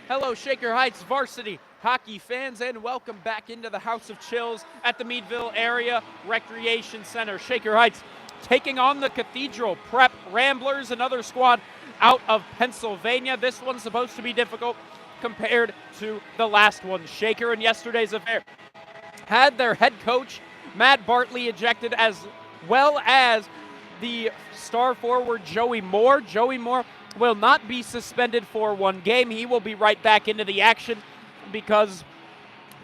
Hello, Shaker Heights Varsity hockey fans, and welcome back into the House of Chills at the Meadville Area Recreation Center. Shaker Heights taking on the Cathedral Prep Ramblers, another squad out of Pennsylvania. This one's supposed to be difficult compared to the last one. Shaker in yesterday's affair had their head coach, Matt Bartley, ejected, as well as the star forward, Joey Moore. Joey Moore will not be suspended for one game. He will be right back into the action because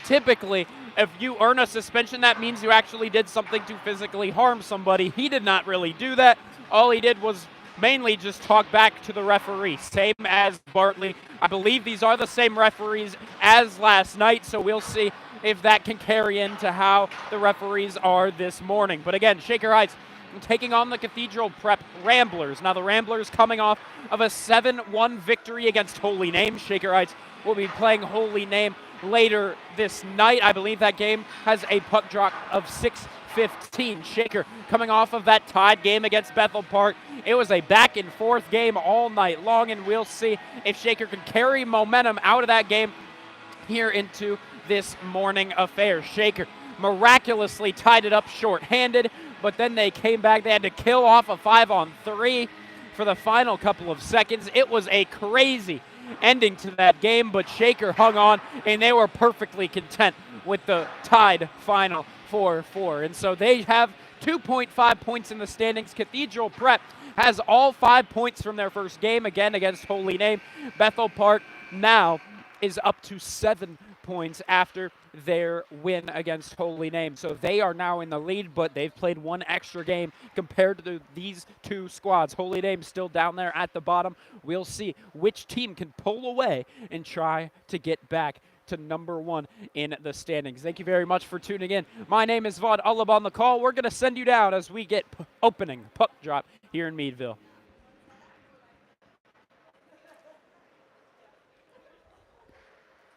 typically if you earn a suspension, that means you actually did something to physically harm somebody. He did not really do that. All he did was mainly just talk back to the referee, same as Bartley. I believe these are the same referees as last night, so we'll see if that can carry into how the referees are this morning. But again, Shaker Heights taking on the Cathedral Prep Ramblers. Now the Ramblers coming off of a 7-1 victory against Holy Name. Shaker Heights will be playing Holy Name later this night. I believe that game has a puck drop of 6:15. Shaker coming off of that tied game against Bethel Park. It was a back and forth game all night long, and we'll see if Shaker can carry momentum out of that game here into this morning affair. Shaker miraculously tied it up short-handed, but then they came back. They had to kill off a 5-on-3 for the final couple of seconds. It was a crazy ending to that game, but Shaker hung on, and they were perfectly content with the tied final 4-4. And so they have 2.5 points in the standings. Cathedral Prep has all 5 points from their first game, again against Holy Name. Bethel Park now is up to 7 points after their win against Holy Name. So they are now in the lead, but they've played one extra game compared to these two squads. Holy Name still down there at the bottom. We'll see which team can pull away and try to get back to number one in the standings. Thank you very much for tuning in. My name is Vaughn Ullab on the call. We're going to send you down as we get opening puck drop here in Meadville.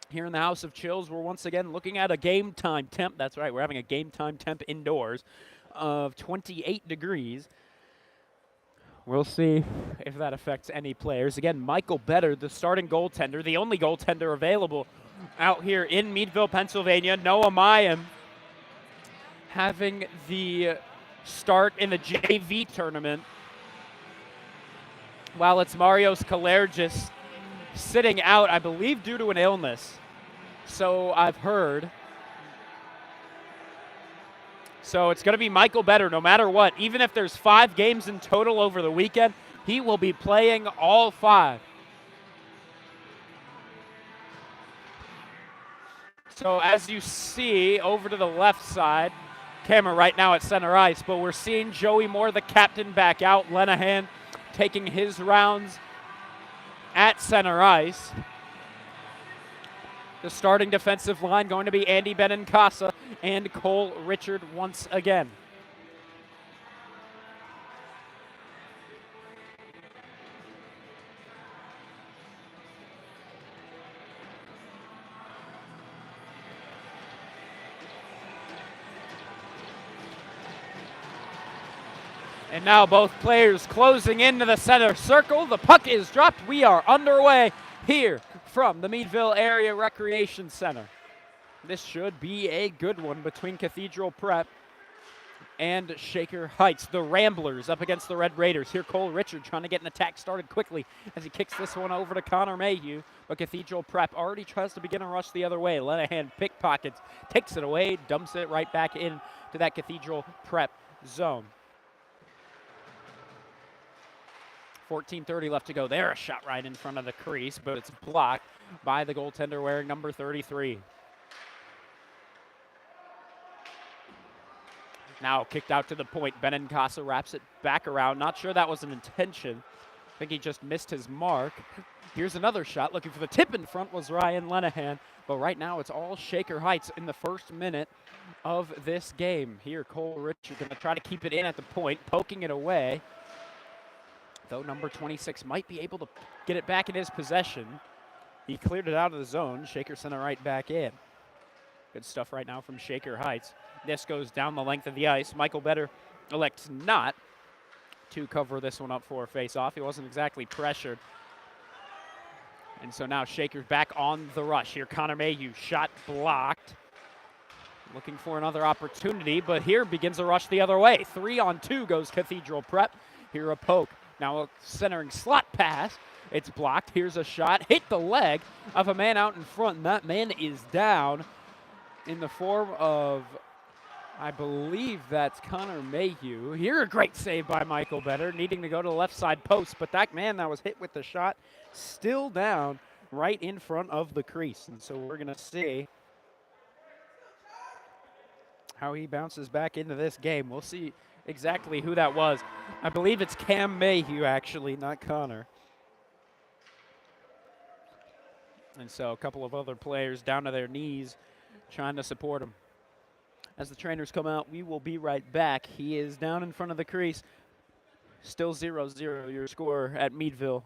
Here in the House of Chills, we're once again looking at a game time temp. That's right, we're having a game time temp indoors of 28 degrees. We'll see if that affects any players. Again, Michael Better, the starting goaltender, the only goaltender available out here in Meadville, Pennsylvania. Noah Mayim having the start in the JV tournament, while it's Marios Kalergis sitting out, I believe, due to an illness. So I've heard. So it's going to be Michael Better no matter what. Even if there's 5 games in total over the weekend, he will be playing all 5. So as you see over to the left side, camera right now at center ice, but we're seeing Joey Moore, the captain, back out. Lenahan taking his rounds at center ice. The starting defensive line going to be Andy Benincasa and Cole Richard once again. And now both players closing into the center circle. The puck is dropped. We are underway here from the Meadville Area Recreation Center. This should be a good one between Cathedral Prep and Shaker Heights. The Ramblers up against the Red Raiders. Here Cole Richard trying to get an attack started quickly as he kicks this one over to Connor Mayhew. But Cathedral Prep already tries to begin a rush the other way. Lenahan pickpockets, takes it away, dumps it right back into that Cathedral Prep zone. 14:30 left to go there. A shot right in front of the crease, but it's blocked by the goaltender wearing number 33. Now kicked out to the point. Benincasa wraps it back around. Not sure that was an intention. I think he just missed his mark. Here's another shot. Looking for the tip in front was Ryan Lenahan. But right now it's all Shaker Heights in the first minute of this game. Here Cole Richard going to try to keep it in at the point, poking it away. Though number 26 might be able to get it back in his possession. He cleared it out of the zone. Shaker sent it right back in. Good stuff right now from Shaker Heights. This goes down the length of the ice. Michael Better elects not to cover this one up for a face-off. He wasn't exactly pressured. And so now Shaker's back on the rush. Here, Connor Mayhew, shot blocked. Looking for another opportunity, but here begins a rush the other way. 3-on-2 goes Cathedral Prep. Here a poke. Now a centering slot pass. It's blocked. Here's a shot. Hit the leg of a man out in front, and that man is down in the form of, I believe that's Connor Mayhew. Here a great save by Michael Better, needing to go to the left side post, but that man that was hit with the shot still down right in front of the crease. And so we're going to see how he bounces back into this game. We'll see exactly who that was. I believe it's Cam Mayhew, actually, not Connor. And so a couple of other players down to their knees trying to support him. As the trainers come out, we will be right back. He is down in front of the crease. Still 0-0 your score at Meadville.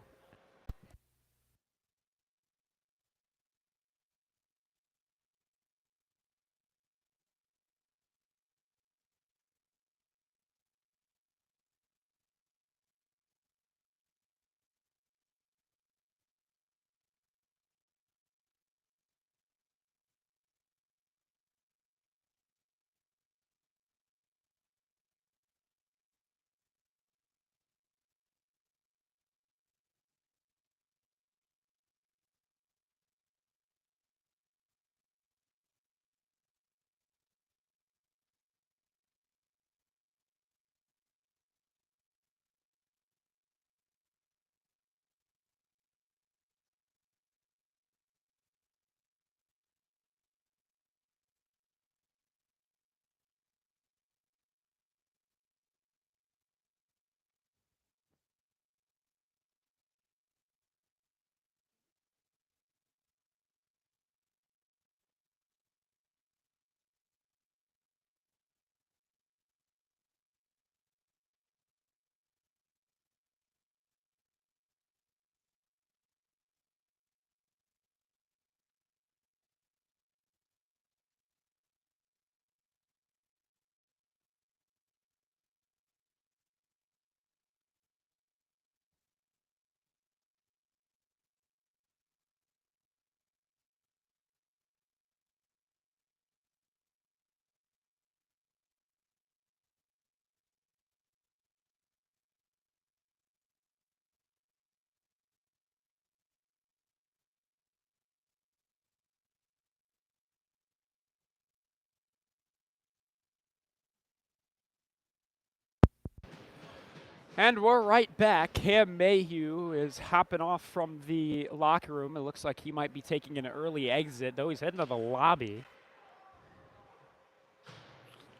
And we're right back. Cam Mayhew is hopping off from the locker room. It looks like he might be taking an early exit, though he's heading to the lobby.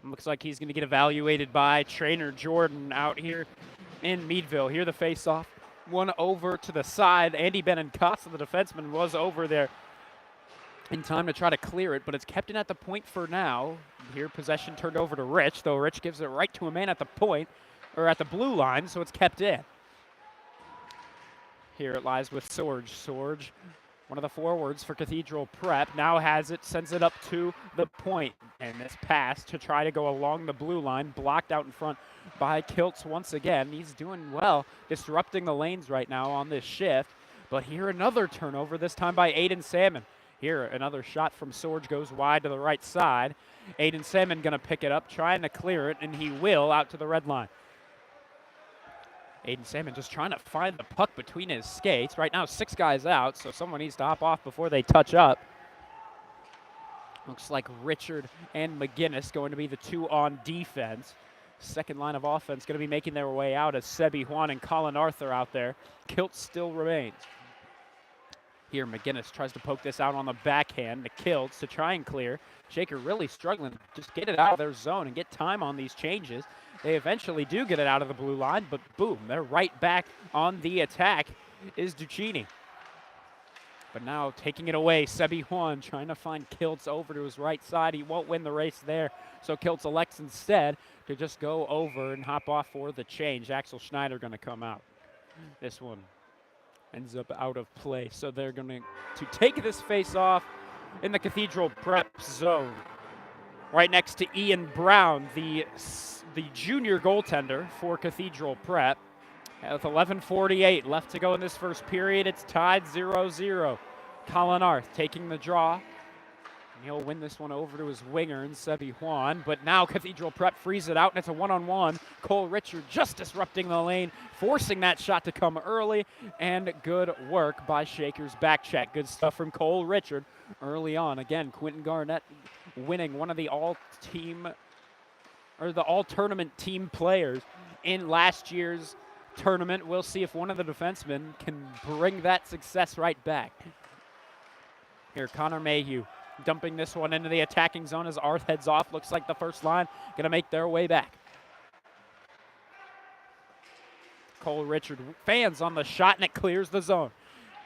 Looks like he's going to get evaluated by trainer Jordan out here in Meadville. Here the face-off. One over to the side. Andy Benincasa, the defenseman, was over there in time to try to clear it, but it's kept in at the point for now. Here possession turned over to Rich, though Rich gives it right to a man at the point, or at the blue line, so it's kept in. Here it lies with Sorge. Sorge, one of the forwards for Cathedral Prep, now has it, sends it up to the point. And this pass to try to go along the blue line, blocked out in front by Kiltz once again. He's doing well, disrupting the lanes right now on this shift. But here another turnover, this time by Aiden Salmon. Here another shot from Sorge goes wide to the right side. Aiden Salmon gonna pick it up, trying to clear it, and he will out to the red line. Aiden Salmon just trying to find the puck between his skates. Right now, 6 guys out, so someone needs to hop off before they touch up. Looks like Richard and McGinnis going to be the 2 on defense. Second line of offense going to be making their way out as Sebi Juan and Colin Arthur out there. Kilt still remains. Here, McGinnis tries to poke this out on the backhand to Kiltz to try and clear. Shaker really struggling to just get it out of their zone and get time on these changes. They eventually do get it out of the blue line, but boom, they're right back on the attack is Duccini. But now taking it away, Sebi Juan trying to find Kiltz over to his right side. He won't win the race there, so Kiltz elects instead to just go over and hop off for the change. Axel Schneider going to come out. This one ends up out of play, so they're going to take this face off in the Cathedral Prep zone. Right next to Ian Brown, the junior goaltender for Cathedral Prep. With 11:48 left to go in this first period, it's tied 0-0. Colin Arth taking the draw. And he'll win this one over to his winger in Sebi Juan. But now Cathedral Prep frees it out, and it's a one-on-one. Cole Richard just disrupting the lane, forcing that shot to come early. And good work by Shaker's back check. Good stuff from Cole Richard early on. Again, Quentin Garnett winning one of the all-tournament team players in last year's tournament. We'll see if one of the defensemen can bring that success right back. Here, Connor Mayhew dumping this one into the attacking zone as Arth heads off. Looks like the first line going to make their way back. Cole Richard fans on the shot, and it clears the zone.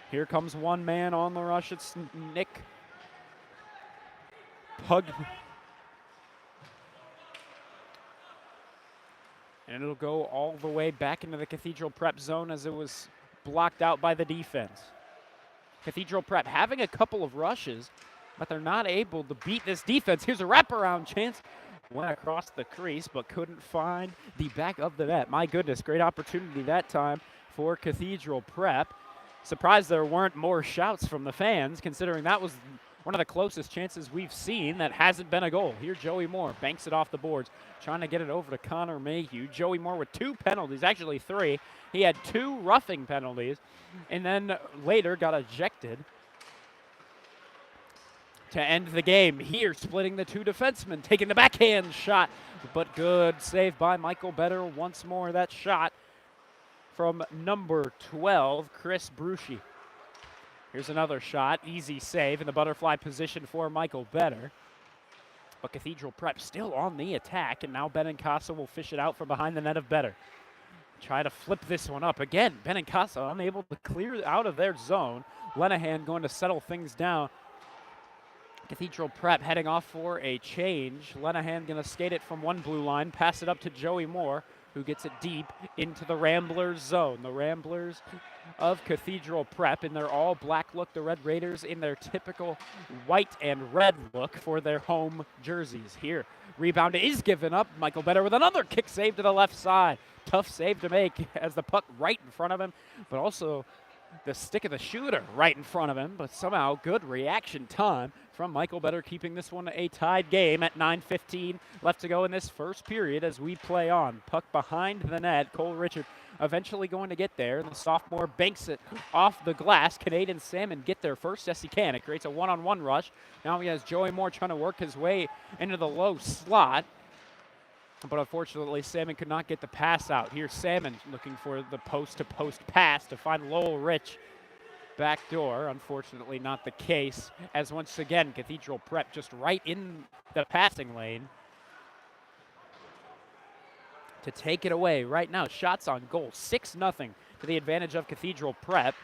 Here comes one man on the rush. It's Nick Pug. And it'll go all the way back into the Cathedral Prep zone as it was blocked out by the defense. Cathedral Prep having a couple of rushes, but they're not able to beat this defense. Here's a wraparound chance. Went across the crease, but couldn't find the back of the net. My goodness, great opportunity that time for Cathedral Prep. Surprised there weren't more shouts from the fans, considering that was one of the closest chances we've seen that hasn't been a goal. Here, Joey Moore banks it off the boards, trying to get it over to Connor Mayhew. Joey Moore with 2 penalties, actually 3. He had 2 roughing penalties, and then later got ejected to end the game. Here, splitting the 2 defensemen, taking the backhand shot, but good save by Michael Better. Once more, that shot from number 12, Chris Brucci. Here's another shot, easy save in the butterfly position for Michael Better. But Cathedral Prep still on the attack, and now Benincasa will fish it out from behind the net of Better. Try to flip this one up. Again, Benincasa unable to clear out of their zone. Lenahan going to settle things down. Cathedral Prep heading off for a change. Lenahan going to skate it from one blue line, pass it up to Joey Moore, who gets it deep into the Ramblers zone. The Ramblers of Cathedral Prep in their all black look. The Red Raiders in their typical white and red look for their home jerseys. Here, rebound is given up. Michael Better with another kick save to the left side. Tough save to make as the puck right in front of him, but also the stick of the shooter right in front of him, but somehow good reaction time from Michael Better, keeping this one a tied game at 9:15 left to go in this first period as we play on. Puck behind the net. Cole Richard eventually going to get there. The sophomore banks it off the glass. Canadian Salmon get there first. Yes, he can. It creates a one-on-one rush. Now he has Joey Moore trying to work his way into the low slot. But unfortunately, Salmon could not get the pass out. Here's Salmon looking for the post-to-post pass to find Lowell Rich back door. Unfortunately, not the case, as once again, Cathedral Prep just right in the passing lane to take it away right now. Shots on goal, 6-0 to the advantage of Cathedral Prep.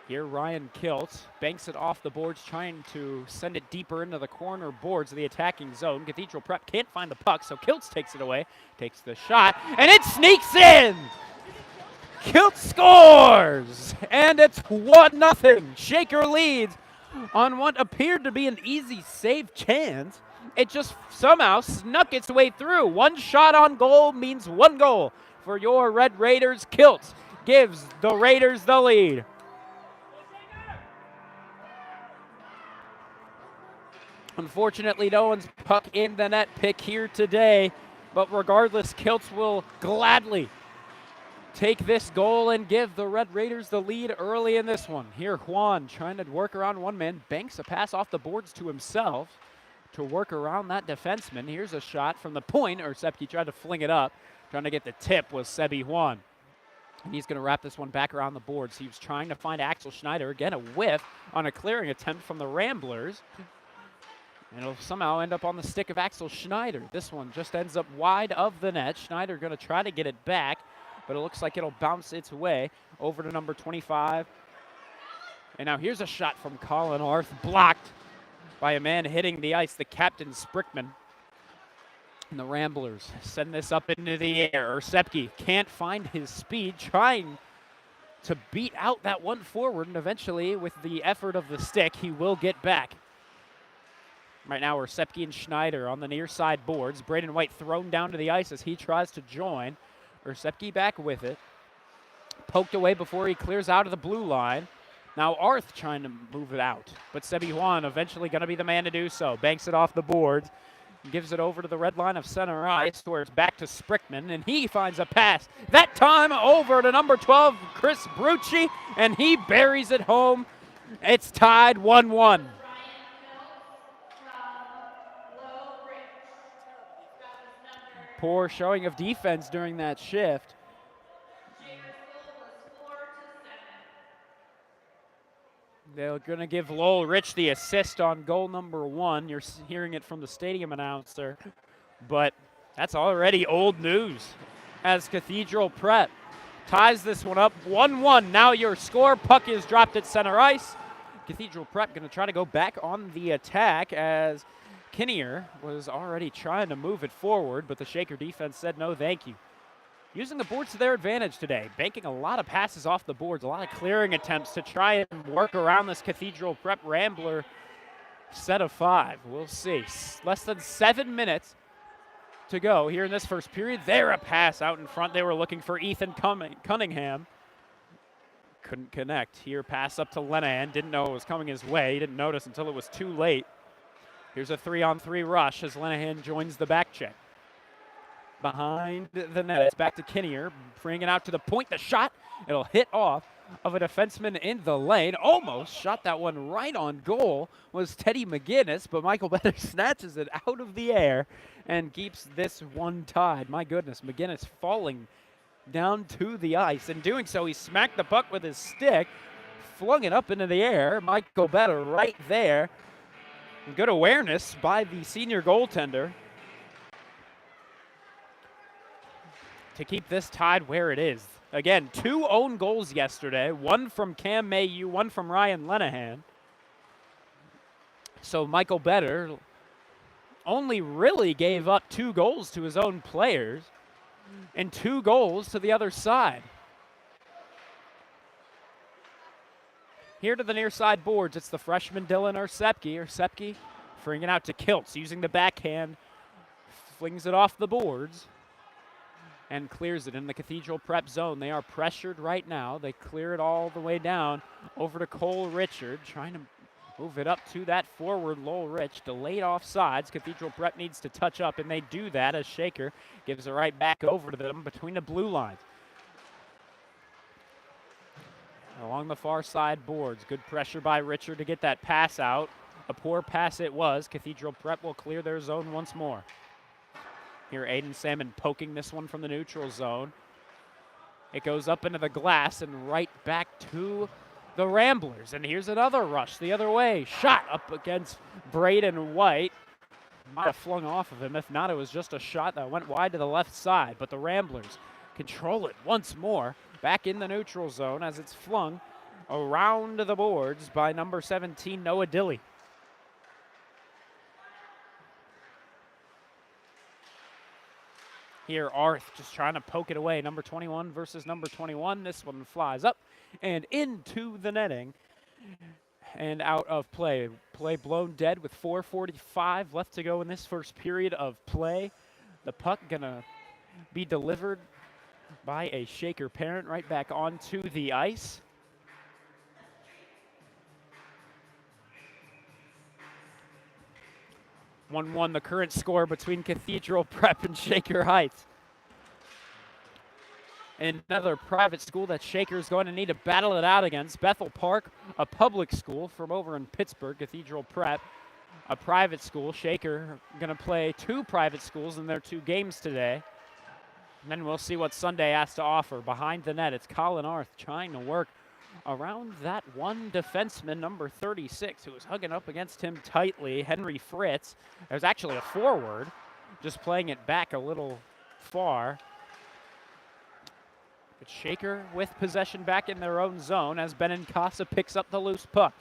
Here, Ryan Kiltz banks it off the boards, trying to send it deeper into the corner boards of the attacking zone. Cathedral Prep can't find the puck, so Kiltz takes it away, takes the shot, and it sneaks in! Kiltz scores! And it's 1-0. Shaker leads on what appeared to be an easy save chance. It just somehow snuck its way through. One shot on goal means 1 goal for your Red Raiders. Kiltz gives the Raiders the lead. Unfortunately, no one's puck in the net pick here today, but regardless, Kiltz will gladly take this goal and give the Red Raiders the lead early in this one. Here, Juan trying to work around one man, banks a pass off the boards to himself to work around that defenseman. Here's a shot from the point, or Sepke tried to fling it up. Trying to get the tip was Sebi Juan. And he's going to wrap this one back around the boards. He was trying to find Axel Schneider. Again, a whiff on a clearing attempt from the Ramblers. And it'll somehow end up on the stick of Axel Schneider. This one just ends up wide of the net. Schneider going to try to get it back, but it looks like it'll bounce its way over to number 25. And now here's a shot from Colin Arth, blocked by a man hitting the ice, the captain Sprickman. And the Ramblers send this up into the air. Sepke can't find his speed, trying to beat out that one forward, and eventually, with the effort of the stick, he will get back. Right now, we're Sepke and Schneider on the near side boards. Braden White thrown down to the ice as he tries to join. Sepke back with it. Poked away before he clears out of the blue line. Now Arth trying to move it out, but Sebi Juan eventually going to be the man to do so. Banks it off the boards, gives it over to the red line of center ice, where it's back to Sprickman, and he finds a pass. That time over to number 12, Chris Brucci, and he buries it home. It's tied 1-1. Poor showing of defense during that shift. They're going to give Lowell Rich the assist on goal number 1. You're hearing it from the stadium announcer, but that's already old news as Cathedral Prep ties this one up 1-1. Now your score. Puck is dropped at center ice. Cathedral Prep going to try to go back on the attack as Kinnear was already trying to move it forward, but the Shaker defense said no thank you. Using the boards to their advantage today, banking a lot of passes off the boards, a lot of clearing attempts to try and work around this Cathedral Prep Rambler set of 5. We'll see. Less than 7 minutes to go here in this first period. There a pass out in front. They were looking for Ethan Cunningham. Couldn't connect. Here pass up to Lenahan. Didn't know it was coming his way. He didn't notice until it was too late. Here's a 3-on-3 rush as Lenahan joins the back check. Behind the net, it's back to Kinnear, bringing it out to the point. The shot, it'll hit off of a defenseman in the lane. Almost shot that one right on goal was Teddy McGinnis, but Michael Better snatches it out of the air and keeps this one tied. My goodness, McGinnis falling down to the ice. In doing so, he smacked the puck with his stick, flung it up into the air. Michael Better right there. Good awareness by the senior goaltender to keep this tied where it is. Again, 2 own goals yesterday, one from Cam Mayhew, one from Ryan Lenahan. So Michael Better only really gave up 2 goals to his own players and 2 goals to the other side. Here to the near side boards, it's the freshman Dylan Sepke freeing it out to Kiltz, using the backhand, flings it off the boards and clears it in the Cathedral Prep zone. They are pressured right now. They clear it all the way down over to Cole Richard, trying to move it up to that forward Lowell Rich. Delayed offsides. Cathedral Prep needs to touch up, and they do that as Shaker gives it right back over to them between the blue lines. Along the far side boards, good pressure by Richard to get that pass out. A poor pass it was. Cathedral Prep will clear their zone once more. Here, Aiden Salmon poking this one from the neutral zone. It goes up into the glass and right back to the Ramblers. And here's another rush the other way. Shot up against Braden White. Might have flung off of him. If not, it was just a shot that went wide to the left side. But the Ramblers control it once more. Back in the neutral zone as it's flung around the boards by number 17, Noah Dilley. Here, Arth just trying to poke it away. Number 21 versus number 21. This one flies up and into the netting and out of play. Play blown dead with 4:45 left to go in this first period of play. The puck gonna be delivered by a Shaker parent right back onto the ice. (1-1) the current score between Cathedral Prep and Shaker Heights. Another private school that Shaker's going to need to battle it out against. Bethel Park, a public school from over in Pittsburgh. Cathedral Prep, a private school. Shaker going to play 2 private schools in their 2 games today. And then we'll see what Sunday has to offer. Behind the net, it's Colin Arth trying to work around that one defenseman, number 36, who was hugging up against him tightly, Henry Fritz. It was actually a forward, just playing it back a little far. But Shaker with possession back in their own zone as Benincasa picks up the loose puck.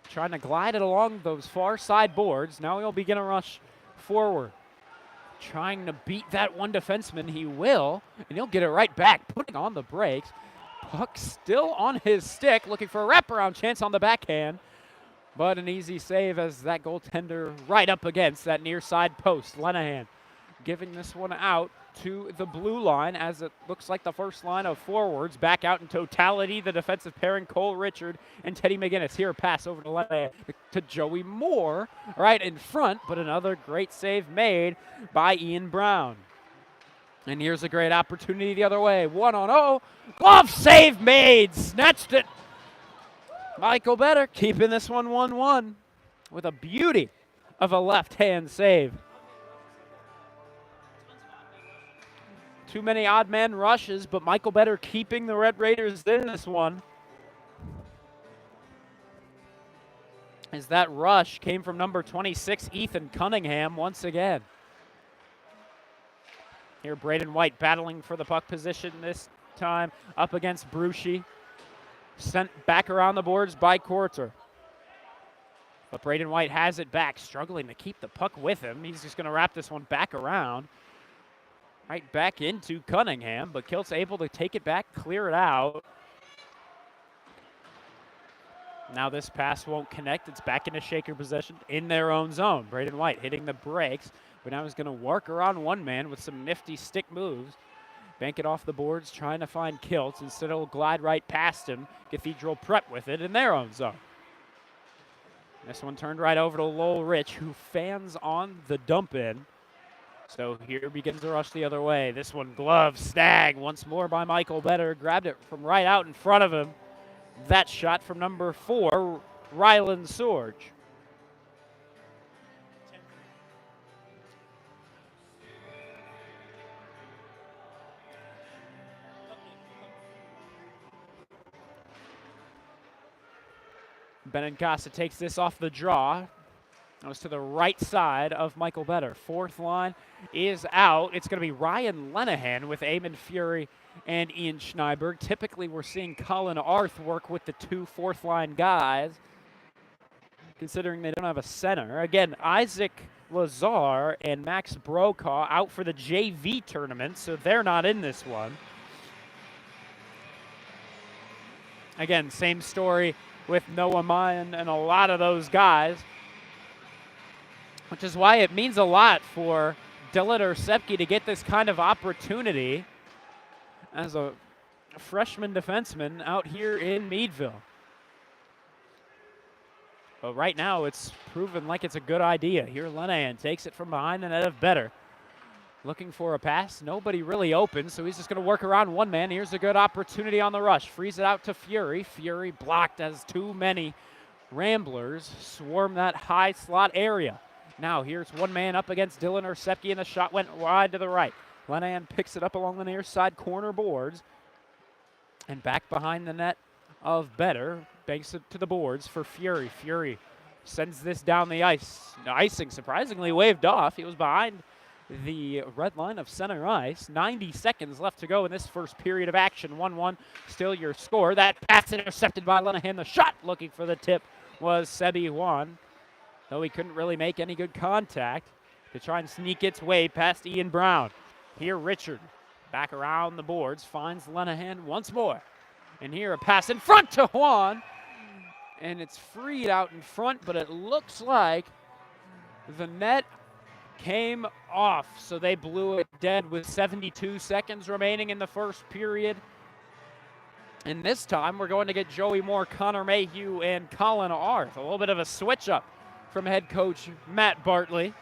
Trying to glide it along those far side boards. Now he'll begin a rush forward. Trying to beat that one defenseman. He will, and he'll get it right back, putting on the brakes. Puck still on his stick, looking for a wraparound chance on the backhand. But an easy save as that goaltender right up against that near side post. Lenahan giving this one out to the blue line, as it looks like the first line of forwards back out in totality. The defensive pairing, Cole Richard and Teddy McGinnis. Here, a pass over to left to Joey Moore, right in front, but another great save made by Ian Brown. And here's a great opportunity the other way. 1-on-0. Glove save made. Snatched it. Michael Better keeping this one 1-1 with a beauty of a left-hand save. Too many odd man rushes, but Michael Better keeping the Red Raiders in this one. As that rush came from number 26, Ethan Cunningham, once again. Here, Braden White battling for the puck position this time, up against Brucey. Sent back around the boards by Courter. But Braden White has it back, struggling to keep the puck with him. He's just going to wrap this one back around. Right back into Cunningham, but Kilt's able to take it back, clear it out. Now this pass won't connect. It's back into Shaker possession in their own zone. Braden White hitting the brakes, but now he's going to work around one man with some nifty stick moves. Bank it off the boards, trying to find Kilt. Instead, it'll glide right past him. Cathedral prep with it in their own zone. This one turned right over to Lowell Rich, who fans on the dump in. So here begins the rush the other way. This one, glove, snag, once more by Michael Better. Grabbed it from right out in front of him. That shot from number 4, Rylan Sorge. Benincasa takes this off the draw. That was to the right side of Michael Better. Fourth line is out. It's going to be Ryan Lenahan with Eamon Fury and Ian Schneiberg. Typically, we're seeing Colin Arth work with the 2 fourth-line guys, considering they don't have a center. Again, Isaac Lazar and Max Brokaw out for the JV tournament, so they're not in this one. Again, same story with Noah Mayan and a lot of those guys, which is why it means a lot for Dylan Ursepke to get this kind of opportunity as a freshman defenseman out here in Meadville. But right now, it's proven like it's a good idea. Here, Lenahan takes it from behind the net of Better. Looking for a pass. Nobody really open, so he's just going to work around one man. Here's a good opportunity on the rush. Frees it out to Fury. Fury blocked as too many Ramblers swarm that high slot area. Now here's one man up against Dylan Ursepke, and the shot went wide to the right. Lenahan picks it up along the near side corner boards. And back behind the net of Better. Banks it to the boards for Fury. Fury sends this down the ice. The icing surprisingly waved off. He was behind the red line of center ice. 90 seconds left to go in this first period of action. 1-1, still your score. That pass intercepted by Lenahan. The shot looking for the tip was Sebi Juan, though he couldn't really make any good contact to try and sneak its way past Ian Brown. Here Richard back around the boards, finds Lenahan once more. And here a pass in front to Juan. And it's freed out in front, but it looks like the net came off. So they blew it dead with 72 seconds remaining in the first period. And this time we're going to get Joey Moore, Connor Mayhew, and Colin Arth. A little bit of a switch up from head coach Matt Bartley.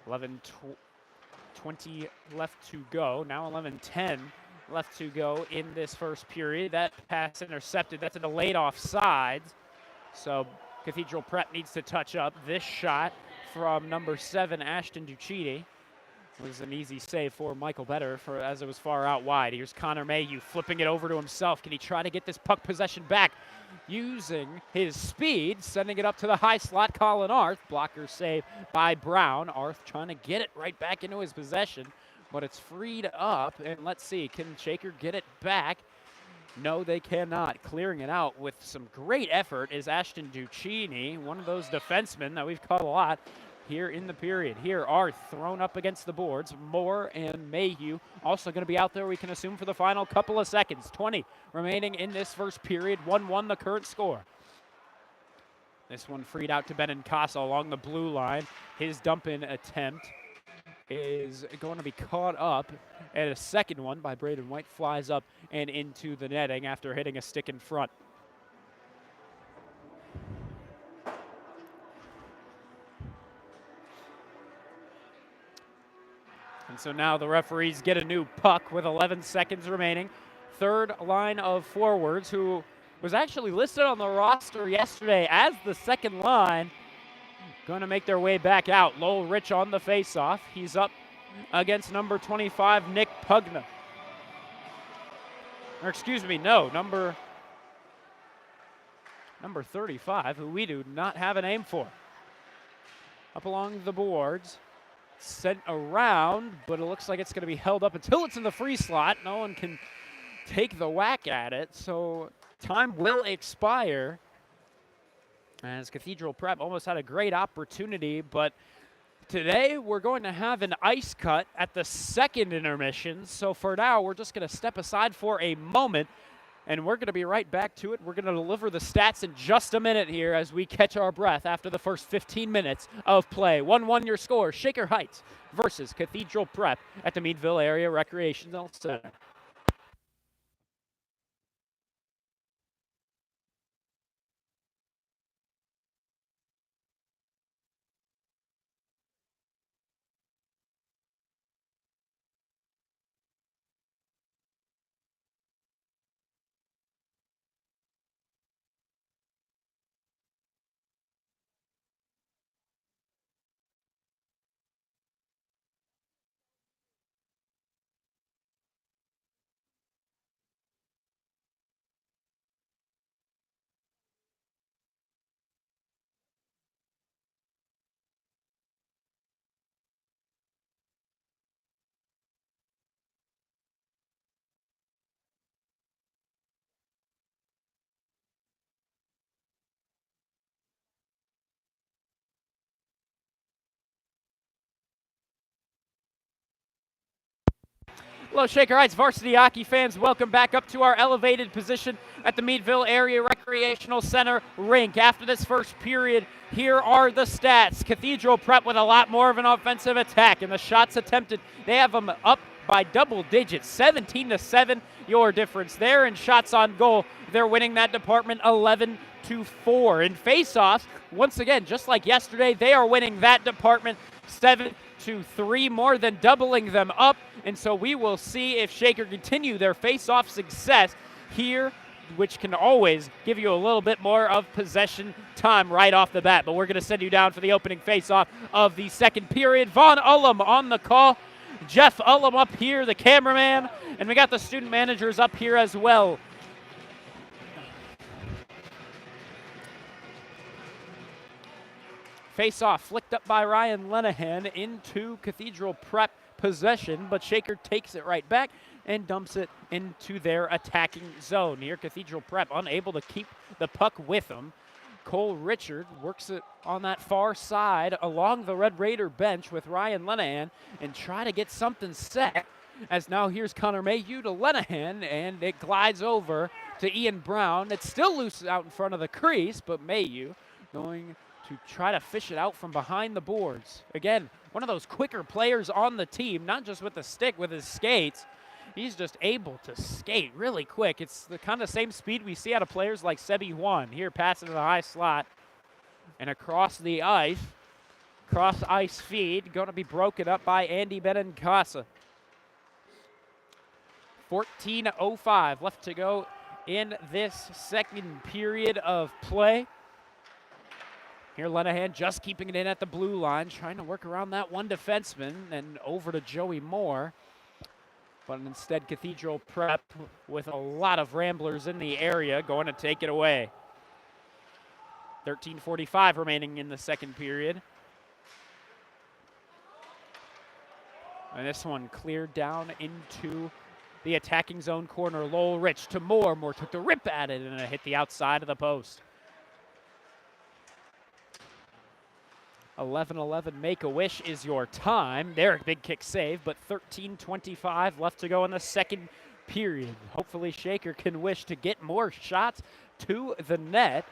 11:20 left to go. Now 11:10 left to go in this first period. That pass intercepted. That's a delayed offsides. So Cathedral Prep needs to touch up. This shot from number 7, Ashton Ducidi, was an easy save for Michael Better as it was far out wide. Here's Connor Mayhew flipping it over to himself. Can he try to get this puck possession back using his speed, sending it up to the high slot? Colin Arth, blocker save by Brown. Arth trying to get it right back into his possession, but it's freed up. And let's see, can Shaker get it back? No, they cannot. Clearing it out with some great effort is Ashton Ducini, one of those defensemen that we've caught a lot here in the period. Here, Arth thrown up against the boards. Moore and Mayhew also going to be out there, we can assume, for the final couple of seconds. 20 remaining in this first period. 1-1 the current score. This one freed out to Benincasa along the blue line. His dump-in attempt is going to be caught up, and a second one by Braden White flies up and into the netting after hitting a stick in front. And so now the referees get a new puck with 11 seconds remaining. Third line of forwards, who was actually listed on the roster yesterday as the second line, going to make their way back out. Lowell Rich on the faceoff. He's up against number 25, Nick Pugna. Or excuse me, no, number 35, who we do not have a name for. Up along the boards, sent around, but it looks like it's going to be held up until it's in the free slot. No one can take the whack at it, so time will expire. As Cathedral Prep almost had a great opportunity, but today we're going to have an ice cut at the second intermission. So for now, we're just going to step aside for a moment, and we're going to be right back to it. We're going to deliver the stats in just a minute here as we catch our breath after the first 15 minutes of play. 1-1 your score, Shaker Heights versus Cathedral Prep at the Meadville Area Recreational Center. Hello, Shaker Heights varsity hockey fans. Welcome back up to our elevated position at the Meadville Area Recreational Center rink. After this first period, here are the stats. Cathedral Prep with a lot more of an offensive attack, and the shots attempted, they have them up by double digits, 17-7, your difference there. And shots on goal, they're winning that department 11-4. In face-offs, once again, just like yesterday, they are winning that department 7-3, more than doubling them up. And so we will see if Shaker continue their face-off success here, which can always give you a little bit more of possession time right off the bat. But we're going to send you down for the opening face-off of the second period. Vaughn Ullum on the call. Jeff Ullum up here, the cameraman. And we got the student managers up here as well. Face-off flicked up by Ryan Lenahan into Cathedral Prep possession, but Shaker takes it right back and dumps it into their attacking zone. Here, Cathedral Prep unable to keep the puck with them. Cole Richard works it on that far side along the Red Raider bench with Ryan Lenahan and try to get something set. As now here's Connor Mayhew to Lenahan, and it glides over to Ian Brown. It's still loose out in front of the crease, but Mayhew going to try to fish it out from behind the boards. Again, one of those quicker players on the team, not just with the stick, with his skates. He's just able to skate really quick. It's the kind of same speed we see out of players like Sebi Juan. Here, passing to the high slot and across the ice. Cross ice feed, going to be broken up by Andy Benincasa. 14:05 left to go in this second period of play. Here, Lenahan just keeping it in at the blue line, trying to work around that one defenseman and over to Joey Moore. But instead, Cathedral Prep with a lot of Ramblers in the area going to take it away. 13:45 remaining in the second period. And this one cleared down into the attacking zone corner. Lowell Rich to Moore. Moore took the rip at it and it hit the outside of the post. 11-11 Make-A-Wish is your time. There, a big kick save, but 13:25 left to go in the second period. Hopefully Shaker can wish to get more shots to the net.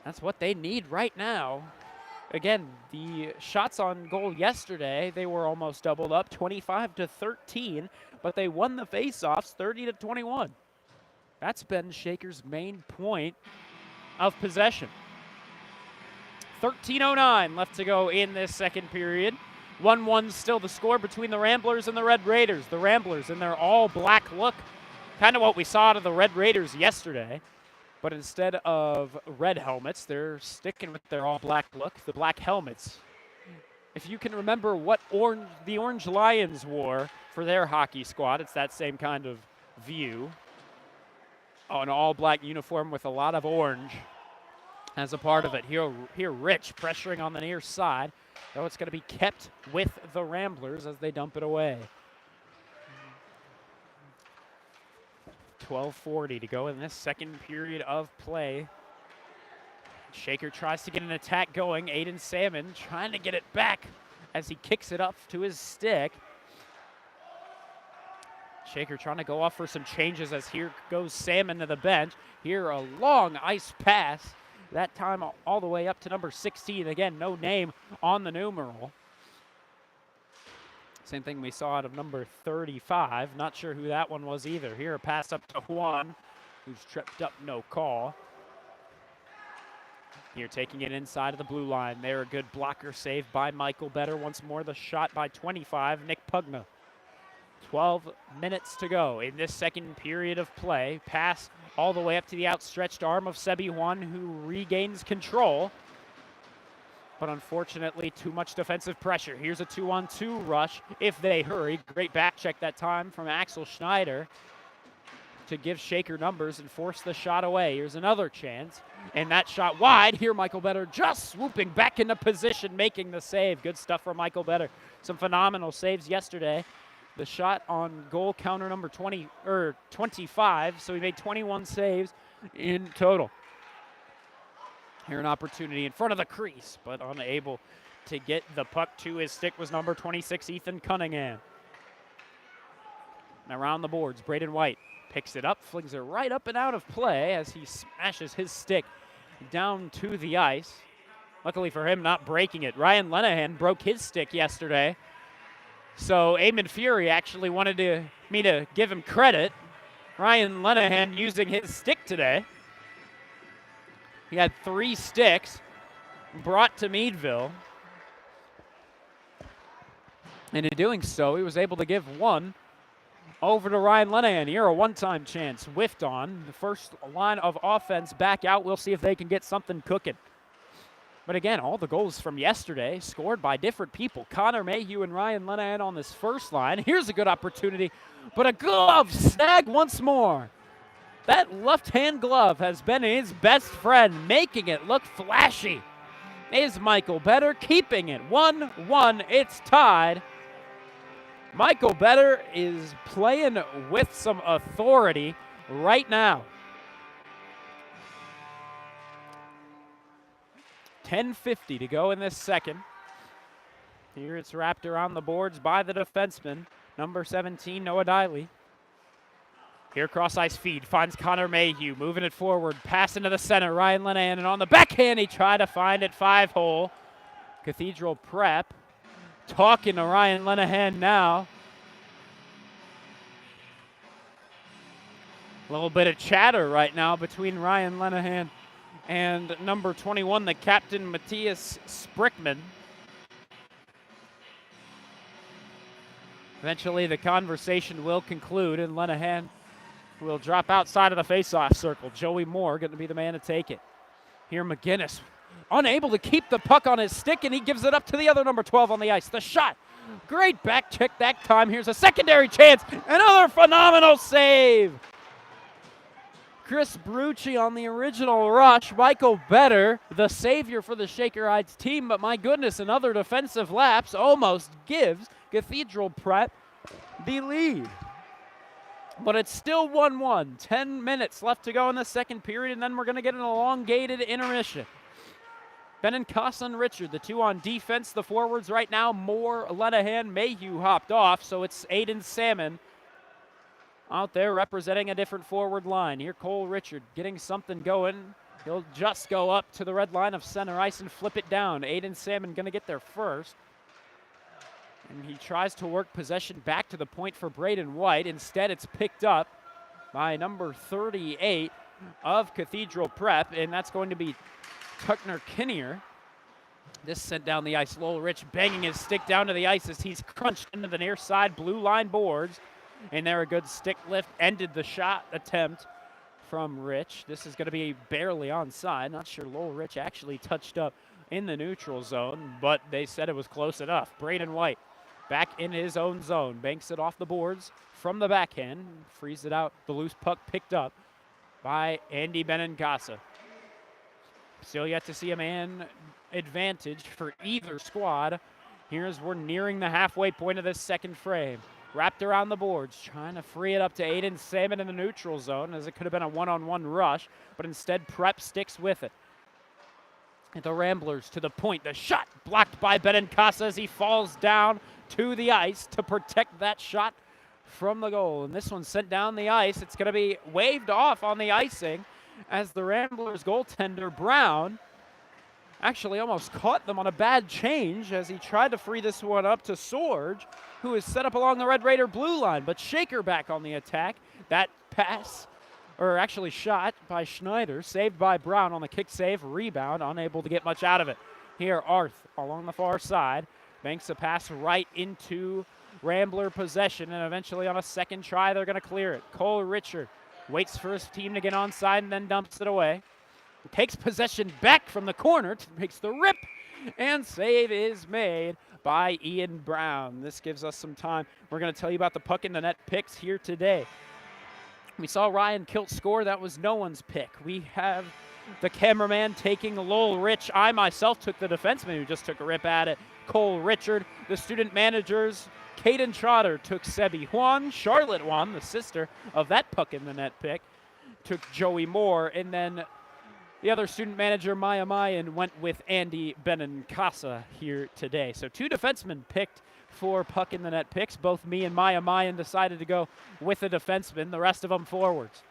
That's what they need right now. Again, the shots on goal yesterday, they were almost doubled up, 25-13, but they won the faceoffs 30-21. That's been Shaker's main point of possession. 13:09 left to go in this second period. 1-1 still the score between the Ramblers and the Red Raiders. The Ramblers in their all-black look, kind of what we saw out of the Red Raiders yesterday. But instead of red helmets, they're sticking with their all-black look, the black helmets. If you can remember what the Orange Lions wore for their hockey squad, it's that same kind of view. An all-black uniform with a lot of orange as a part of it. Here Rich pressuring on the near side, though it's going to be kept with the Ramblers as they dump it away. 12:40 to go in this second period of play. Shaker tries to get an attack going. Aiden Salmon trying to get it back as he kicks it up to his stick. Shaker trying to go off for some changes as here goes Salmon to the bench. Here a long ice pass. That time all the way up to number 16. Again, no name on the numeral. Same thing we saw out of number 35. Not sure who that one was either. Here a pass up to Juan, who's tripped up, no call. Here taking it inside of the blue line. There a good blocker save by Michael Better. Once more the shot by 25, Nick Pugna. 12 minutes to go in this second period of play. Pass all the way up to the outstretched arm of Sebi Juan, who regains control. But unfortunately, too much defensive pressure. Here's a 2-on-2 rush if they hurry. Great back check that time from Axel Schneider to give Shaker numbers and force the shot away. Here's another chance, and that shot wide. Here Michael Better just swooping back into position, making the save. Good stuff from Michael Better. Some phenomenal saves yesterday. The shot on goal counter number 25, so he made 21 saves in total. Here an opportunity in front of the crease, but unable to get the puck to his stick was number 26, Ethan Cunningham. And around the boards, Braden White picks it up, flings it right up and out of play as he smashes his stick down to the ice. Luckily for him, not breaking it. Ryan Lenahan broke his stick yesterday, so Eamon Fury actually wanted me to give him credit. Ryan Lenahan using his stick today. He had 3 sticks brought to Meadville. And in doing so, he was able to give one over to Ryan Lenahan. Here, a one-time chance, whiffed on. The first line of offense back out. We'll see if they can get something cooking. But again, all the goals from yesterday scored by different people. Connor Mayhew and Ryan Lenahan on this first line. Here's a good opportunity, but a glove snag once more. That left-hand glove has been his best friend, making it look flashy. Is Michael Better keeping it? 1-1, it's tied. Michael Better is playing with some authority right now. 10:50 to go in this second. Here it's wrapped around the boards by the defenseman, number 17, Noah Diley. Here cross-ice feed, finds Connor Mayhew, moving it forward, pass into the center, Ryan Lenahan, and on the backhand he tried to find it 5-hole. Cathedral prep, talking to Ryan Lenahan now. A little bit of chatter right now between Ryan Lenahan and number 21, the captain, Matthias Sprickman. Eventually the conversation will conclude and Lenahan will drop outside of the face-off circle. Joey Moore going to be the man to take it. Here McGinnis, unable to keep the puck on his stick, and he gives it up to the other number 12 on the ice. The shot, great back check that time. Here's a secondary chance, another phenomenal save. Chris Brucci on the original rush. Michael Better, the savior for the Shaker Heights team, but my goodness, another defensive lapse almost gives Cathedral Prep the lead. But it's still 1-1. 10 minutes left to go in the second period, and then we're going to get an elongated intermission. Benincasa and Richard, the 2 on defense. The forwards right now, Moore, Lenahan, Mayhew hopped off, so it's Aiden Salmon out there representing a different forward line. Here Cole Richard getting something going He'll just go up to the red line of center ice and flip it down. Aiden Salmon going to get there first. And he tries to work possession back to the point for Braden White. Instead, it's picked up by number 38 of Cathedral Prep, and that's going to be Tuckner Kinnear. This sent down the ice. Lowell Rich banging his stick down to the ice as he's crunched into the near side blue line boards. And there, a good stick lift ended the shot attempt from Rich. This is going to be barely onside. Not sure Lowell Rich actually touched up in the neutral zone, but they said it was close enough. Braden White back in his own zone. Banks it off the boards from the backhand. Frees it out. The loose puck picked up by Andy Benincasa. Still yet to see a man advantage for either squad. Here as we're nearing the halfway point of this second frame. Wrapped around the boards, trying to free it up to Aiden Salmon in the neutral zone, as it could have been a one-on-one rush, but instead Prep sticks with it. And the Ramblers to the point. The shot blocked by Benincasa as he falls down to the ice to protect that shot from the goal. And this one sent down the ice. It's going to be waved off on the icing as the Ramblers goaltender Brown actually almost caught them on a bad change as he tried to free this one up to Sorge, who is set up along the Red Raider blue line. But Shaker back on the attack. That pass, or actually shot by Schneider, saved by Brown on the kick save, rebound, unable to get much out of it. Here, Arth along the far side, banks a pass right into Rambler possession, and eventually on a second try, they're going to clear it. Cole Richard waits for his team to get onside and then dumps it away. Takes possession back from the corner, makes the rip, and save is made by Ian Brown. This gives us some time. We're going to tell you about the puck in the net picks here today. We saw Ryan Kilt score. That was no one's pick. We have the cameraman taking Lowell Rich. I myself took the defenseman who just took a rip at it, Cole Richard. The student managers, Caden Trotter took Sebi Juan. Charlotte Juan, the sister of that puck in the net pick, took Joey Moore. And then the other student manager, Maya Mayan, went with Andy Benincasa here today. So two defensemen picked for puck in the net picks. Both me and Maya Mayan decided to go with a defenseman, the rest of them forwards.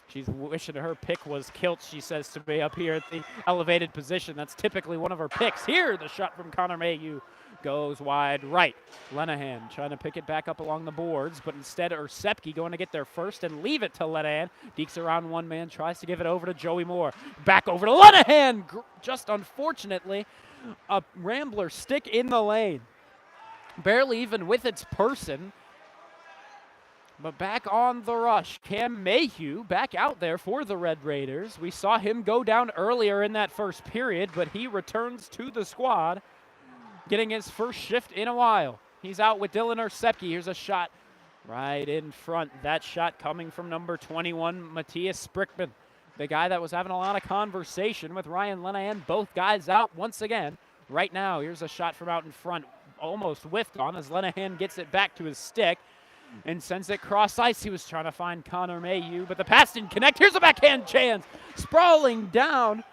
She's wishing her pick was Kilt, she says to me, up here at the elevated position. That's typically one of her picks. Here, the shot from Connor Mayhew goes wide right. Lenahan trying to pick it back up along the boards, but instead Ursepke going to get there first and leave it to Lenahan. Dekes around one man, tries to give it over to Joey Moore. Back over to Lenahan. Just unfortunately, a Rambler stick in the lane. Barely even with its person. But back on the rush, Cam Mayhew back out there for the Red Raiders. We saw him go down earlier in that first period, but he returns to the squad, getting his first shift in a while. He's out with Dylan Ursepke. Here's a shot right in front. That shot coming from number 21, Matthias Sprickman, the guy that was having a lot of conversation with Ryan Lenahan. Both guys out once again. Right now, here's a shot from out in front, almost whiffed on as Lenahan gets it back to his stick and sends it cross ice. He was trying to find Connor Mayhew, but the pass didn't connect. Here's a backhand chance. Sprawling down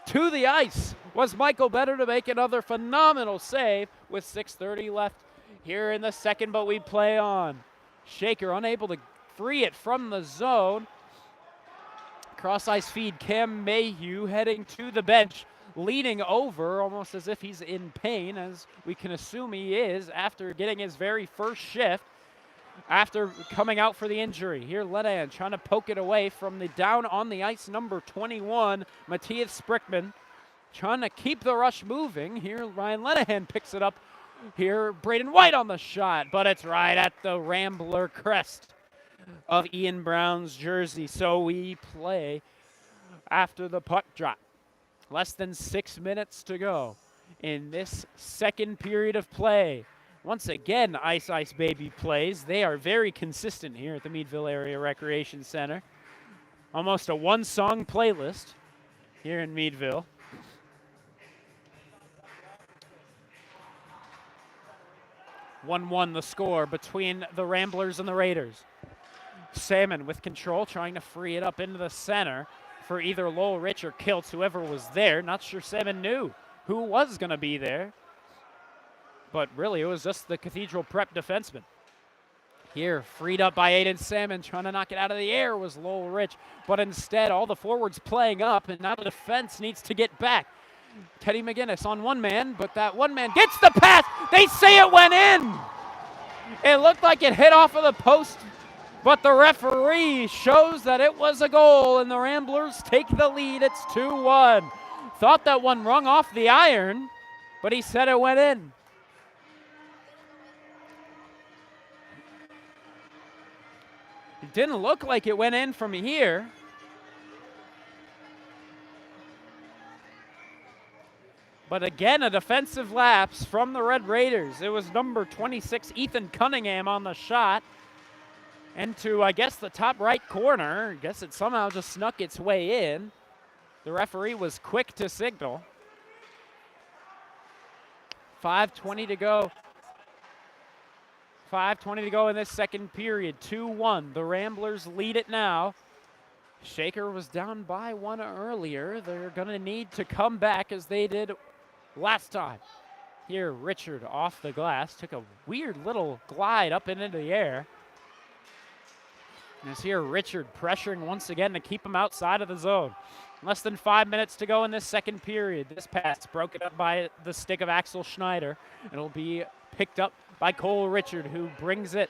to the ice was Michael Better to make another phenomenal save with 6:30 left here in the second, but we play on. Shaker unable to free it from the zone. Cross ice feed, Cam Mayhew heading to the bench, leaning over almost as if he's in pain, as we can assume he is after getting his very first shift after coming out for the injury. Here Lenahan trying to poke it away from the down on the ice number 21, Matthias Sprickman, trying to keep the rush moving. Here Ryan Lenahan picks it up. Here Braden White on the shot, but it's right at the Rambler crest of Ian Brown's jersey. So we play after the puck drop. Less than 6 minutes to go in this second period of play. Once again, Ice Ice Baby plays. They are very consistent here at the Meadville Area Recreation Center. Almost a one-song playlist here in Meadville. (1-1) the score between the Ramblers and the Raiders. Salmon with control, trying to free it up into the center for either Lowell Rich or Kiltz, whoever was there. Not sure Salmon knew who was going to be there. But really, it was just the Cathedral Prep defenseman. Here, freed up by Aiden Salmon, trying to knock it out of the air was Lowell Rich, but instead all the forwards playing up, and now the defense needs to get back. Teddy McGinnis on one man, but that one man gets the pass. They say it went in. It looked like it hit off of the post, but the referee shows that it was a goal, and the Ramblers take the lead. It's 2-1. Thought that one rung off the iron, but he said it went in. It didn't look like it went in from here. But again, a defensive lapse from the Red Raiders. It was number 26, Ethan Cunningham, on the shot. Into, I guess, the top right corner. I guess it somehow just snuck its way in. The referee was quick to signal. 5:20 to go. 5:20 to go in this second period. 2-1. The Ramblers lead it now. Shaker was down by one earlier. They're going to need to come back as they did last time. Here, Richard off the glass. Took a weird little glide up and into the air. And it's here Richard pressuring once again to keep him outside of the zone. Less than 5 minutes to go in this second period. This pass broken up by the stick of Axel Schneider. It'll be picked up by Cole Richard, who brings it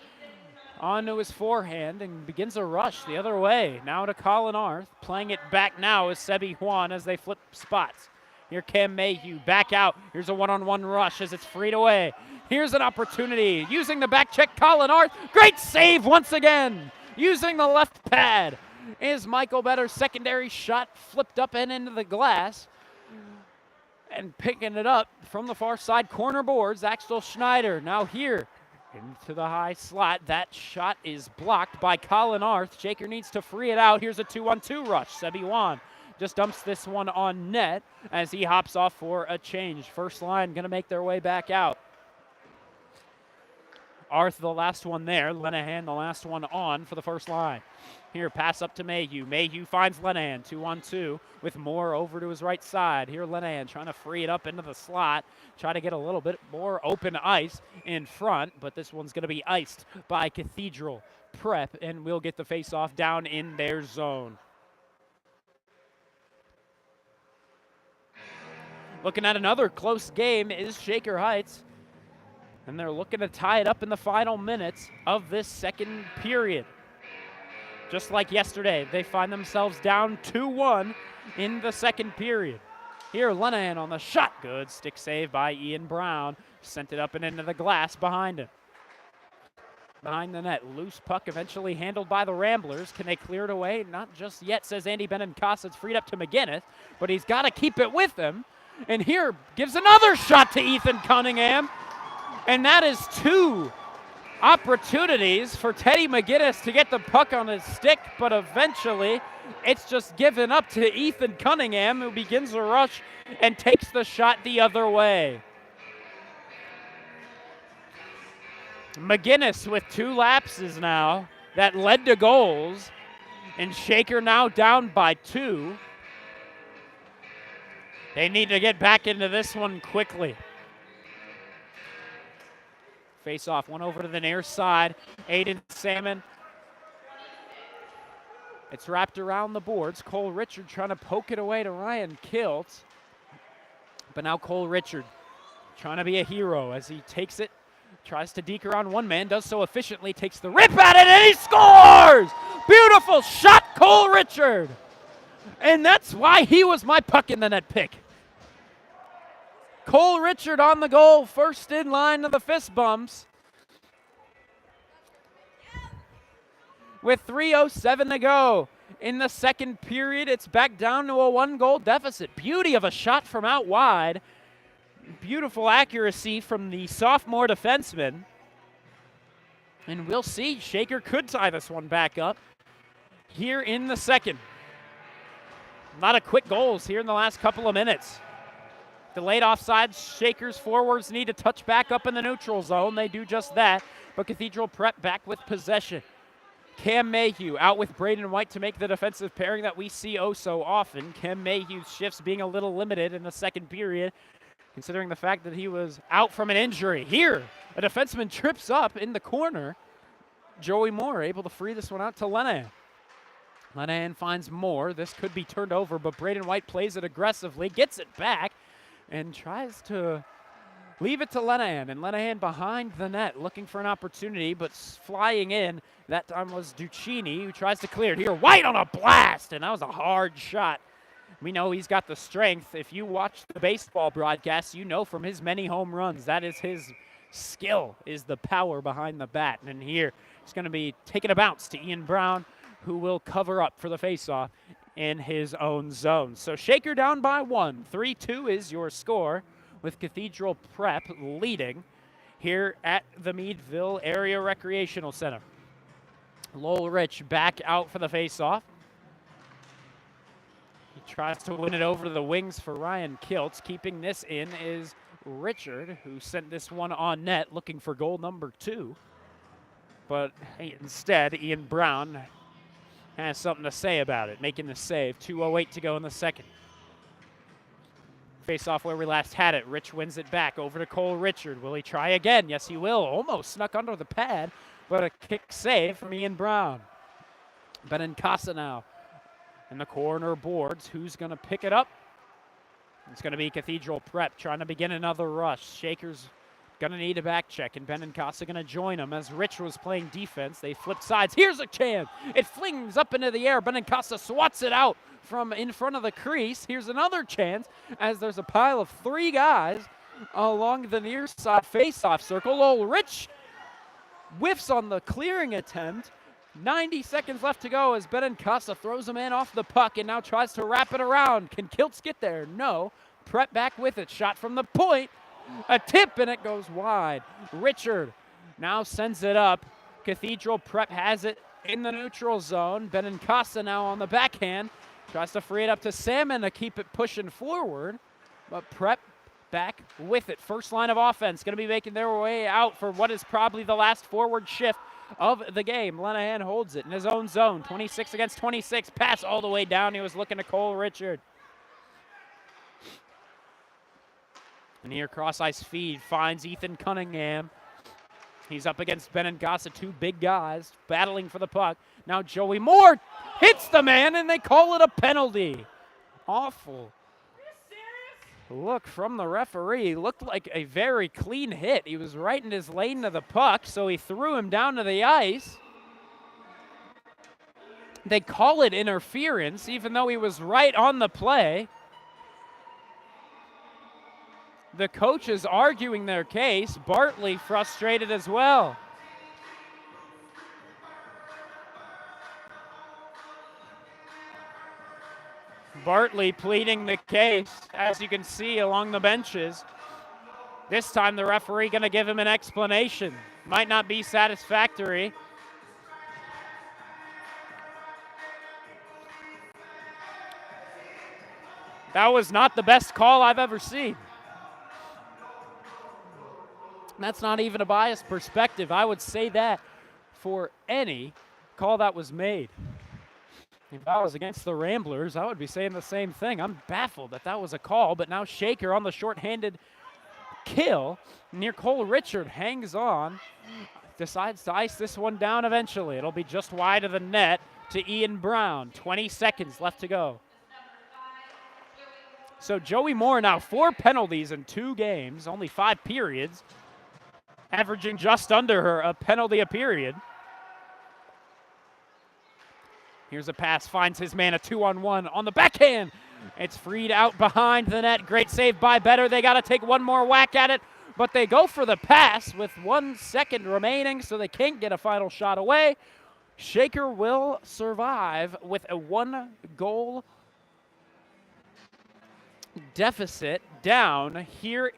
onto his forehand and begins a rush the other way. Now to Colin Arth. Playing it back now is Sebi Juan as they flip spots. Here Cam Mayhew back out. Here's a one-on-one rush as it's freed away. Here's an opportunity. Using the back check, Colin Arth. Great save once again. Using the left pad is Michael Better's secondary shot, flipped up and into the glass. And picking it up from the far side corner boards, Axel Schneider. Now here into the high slot. That shot is blocked by Colin Arth. Shaker needs to free it out. Here's a 2-on-2 rush. Sebi Juan just dumps this one on net as he hops off for a change. First line going to make their way back out. Arth the last one there. Lenahan the last one on for the first line. Here, pass up to Mayhew. Mayhew finds Lenahan, 2-on-2 with Moore over to his right side. Here, Lenahan trying to free it up into the slot. Try to get a little bit more open ice in front, but this one's going to be iced by Cathedral Prep, and we'll get the face-off down in their zone. Looking at another close game is Shaker Heights, and they're looking to tie it up in the final minutes of this second period. Just like yesterday, they find themselves down 2-1 in the second period. Here, Lenahan on the shot. Good stick save by Ian Brown. Sent it up and into the glass behind him. Behind the net, loose puck eventually handled by the Ramblers. Can they clear it away? Not just yet, says Andy Benincasa. It's freed up to McGinnis, but he's got to keep it with him. And here, gives another shot to Ethan Cunningham. And that is two opportunities for Teddy McGinnis to get the puck on his stick, but eventually it's just given up to Ethan Cunningham, who begins a rush and takes the shot the other way. McGinnis with two lapses now that led to goals, and Shaker now down by 2. They need to get back into this one quickly. Face off, one over to the near side. Aiden Salmon. It's wrapped around the boards. Cole Richard trying to poke it away to Ryan Kilt. But now Cole Richard trying to be a hero as he takes it, tries to deke around one man, does so efficiently, takes the rip at it, and he scores! Beautiful shot, Cole Richard! And that's why he was my puck in the net pick. Cole Richard on the goal, first in line of the fist bumps. With 3:07 to go in the second period, it's back down to a 1-goal deficit. Beauty of a shot from out wide. Beautiful accuracy from the sophomore defenseman. And we'll see, Shaker could tie this one back up here in the second. A lot of quick goals here in the last couple of minutes. Delayed offside, Shaker's forwards need to touch back up in the neutral zone. They do just that, but Cathedral Prep back with possession. Cam Mayhew out with Braden White to make the defensive pairing that we see oh so often. Cam Mayhew's shifts being a little limited in the second period, considering the fact that he was out from an injury. Here, a defenseman trips up in the corner, Joey Moore able to free this one out to Lenahan. Lenahan finds Moore. This could be turned over, but Braden White plays it aggressively, gets it back, and tries to leave it to Lenahan. And Lenahan behind the net, looking for an opportunity, but flying in. That time was Duccini, who tries to clear it here. White on a blast, and that was a hard shot. We know he's got the strength. If you watch the baseball broadcast, you know from his many home runs, that is his skill, is the power behind the bat. And here, it's going to be taking a bounce to Ian Brown, who will cover up for the faceoff in his own zone. So Shaker down by 1. 3-2 is your score, with Cathedral Prep leading here at the Meadville Area Recreational Center. Lowell Rich back out for the faceoff. He tries to win it over to the wings for Ryan Kiltz. Keeping this in is Richard, who sent this one on net looking for goal number 2. But instead, Ian Brown has something to say about it, making the save. 2:08 to go in the second. Face off where we last had it. Rich wins it back over to Cole Richard. Will he try again? Yes, he will. Almost snuck under the pad, but a kick save from Ian Brown. Benincasa now in the corner boards. Who's going to pick it up? It's going to be Cathedral Prep trying to begin another rush. Shaker's going to need a back check, and Benincasa going to join him as Rich was playing defense. They flip sides. Here's a chance. It flings up into the air. Benincasa swats it out from in front of the crease. Here's another chance as there's a pile of 3 guys along the near side face-off circle. Oh, Rich whiffs on the clearing attempt. 90 seconds left to go as Benincasa throws a man off the puck and now tries to wrap it around. Can Kiltz get there? No. Prep back with it. Shot from the point. A tip, and it goes wide. Richard now sends it up. Cathedral Prep has it in the neutral zone. Benincasa now on the backhand. Tries to free it up to Salmon to keep it pushing forward. But Prep back with it. First line of offense going to be making their way out for what is probably the last forward shift of the game. Lenahan holds it in his own zone. 26 against 26. Pass all the way down. He was looking to Cole Richard. Near cross-ice feed finds Ethan Cunningham. He's up against Benincasa, 2 big guys battling for the puck. Now Joey Moore hits the man, and they call it a penalty. Awful look from the referee. Looked like a very clean hit. He was right in his lane to the puck, so he threw him down to the ice. They call it interference, even though he was right on the play. The coaches arguing their case. Bartley frustrated as well. Bartley pleading the case, as you can see along the benches. This time the referee going to give him an explanation. Might not be satisfactory. That was not the best call I've ever seen. That's not even a biased perspective. I would say that for any call that was made. If I was against the Ramblers, I would be saying the same thing. I'm baffled that that was a call, but now Shaker on the shorthanded kill near Cole Richard hangs on, decides to ice this one down eventually. It'll be just wide of the net to Ian Brown. 20 seconds left to go. So Joey Moore now 4 penalties in 2 games, only 5 periods, averaging just under a penalty a period. Here's a pass, finds his man, a 2-on-1 on the backhand. It's freed out behind the net. Great save by Better. They got to take one more whack at it, but they go for the pass with 1 second remaining, so they can't get a final shot away. Shaker will survive with a 1-goal deficit down here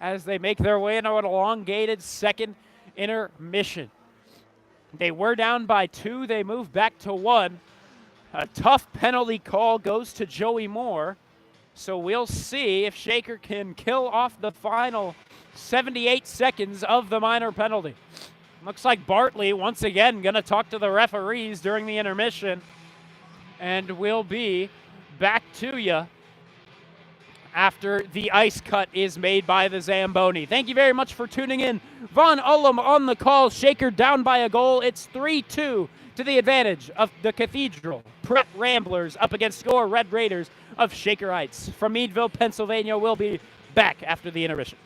as they make their way into an elongated second intermission. They were down by 2. They move back to 1. A tough penalty call goes to Joey Moore. So we'll see if Shaker can kill off the final 78 seconds of the minor penalty. Looks like Bartley once again going to talk to the referees during the intermission. And we'll be back to you after the ice cut is made by the Zamboni. Thank you very much for tuning in. Von Ullum on the call. Shaker down by a goal. It's 3-2 to the advantage of the Cathedral. Prep Ramblers up against Score Red Raiders of Shaker Heights. From Meadville, Pennsylvania, we'll be back after the intermission.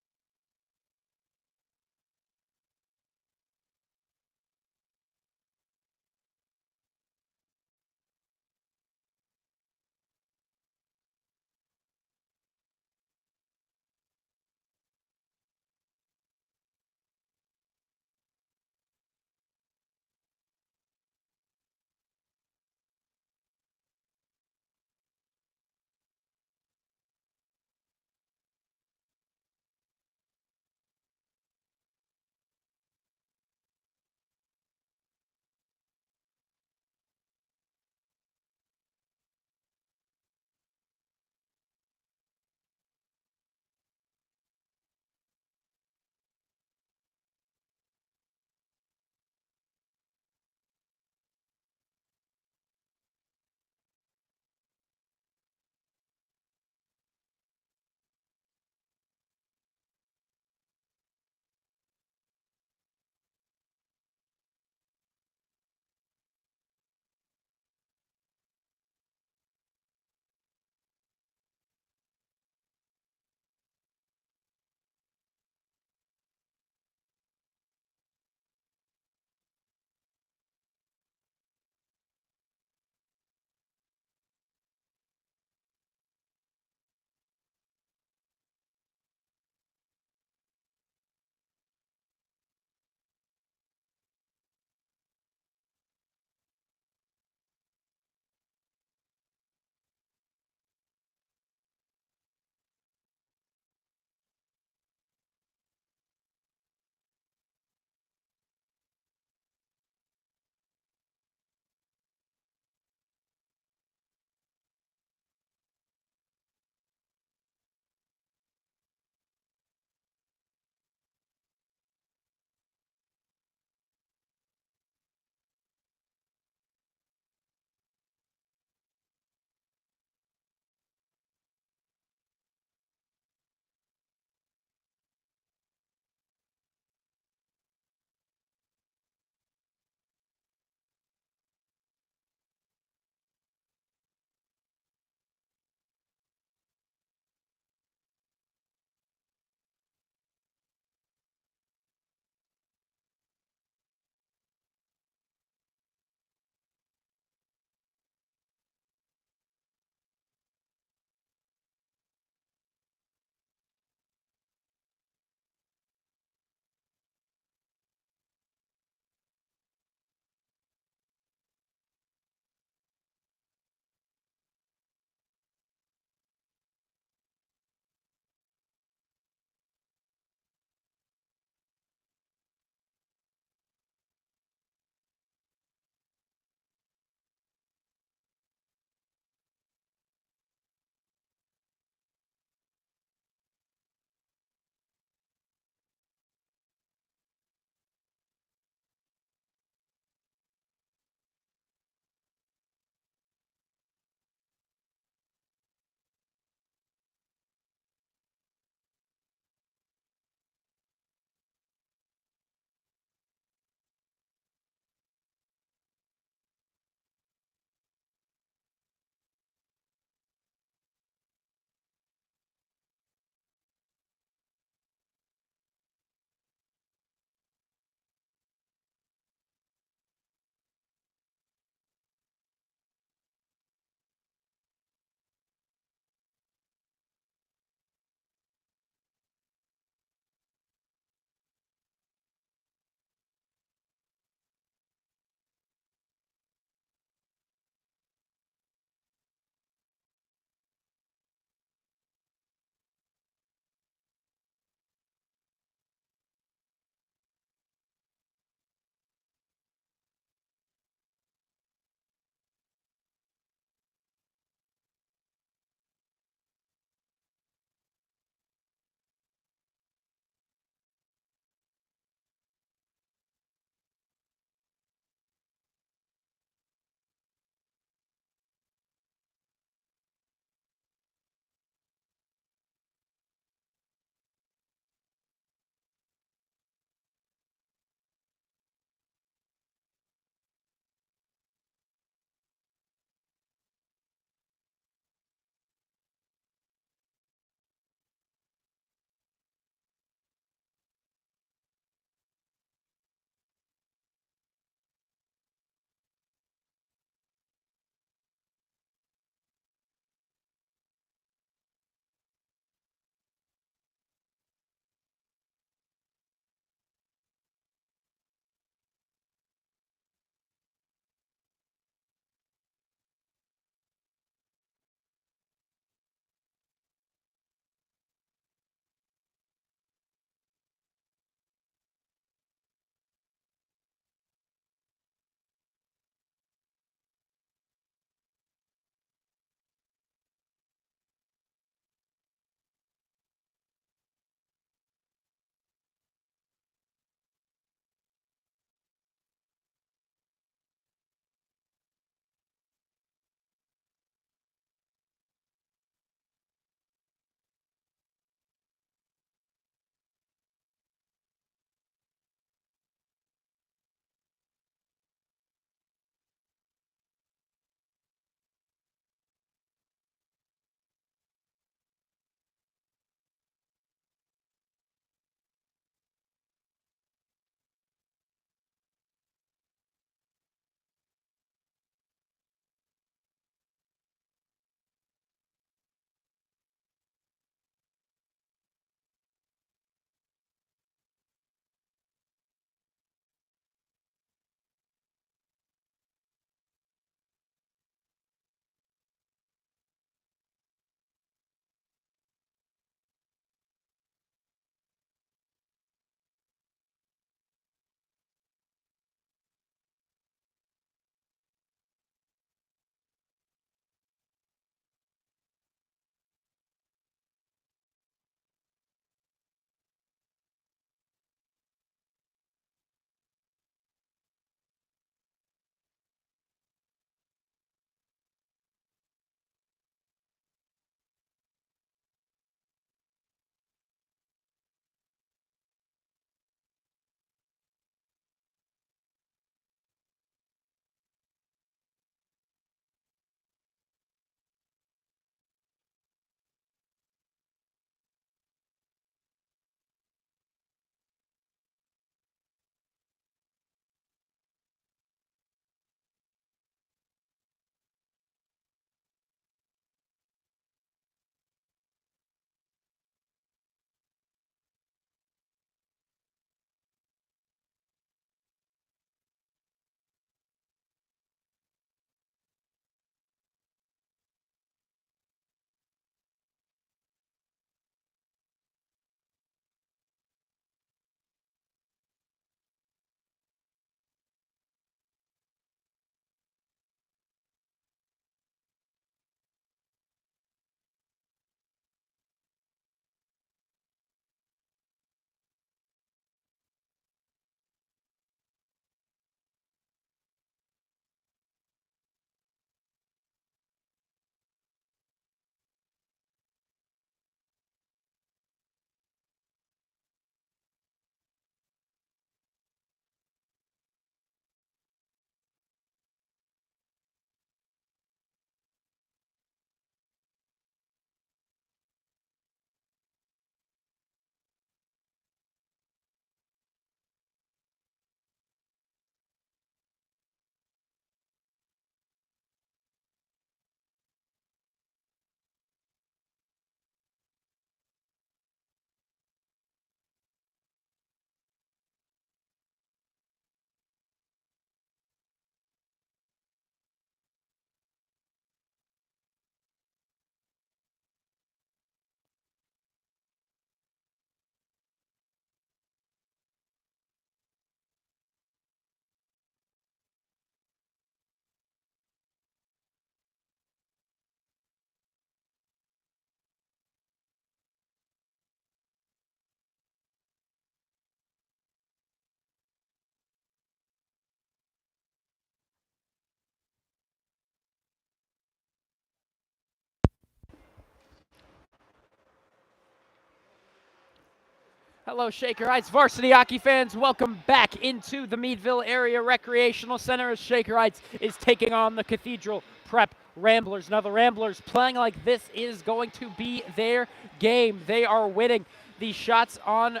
Hello, Shaker Heights Varsity hockey fans. Welcome back into the Meadville Area Recreational Center as Shaker Heights is taking on the Cathedral Prep Ramblers. Now, the Ramblers playing like this is going to be their game. They are winning the shots on,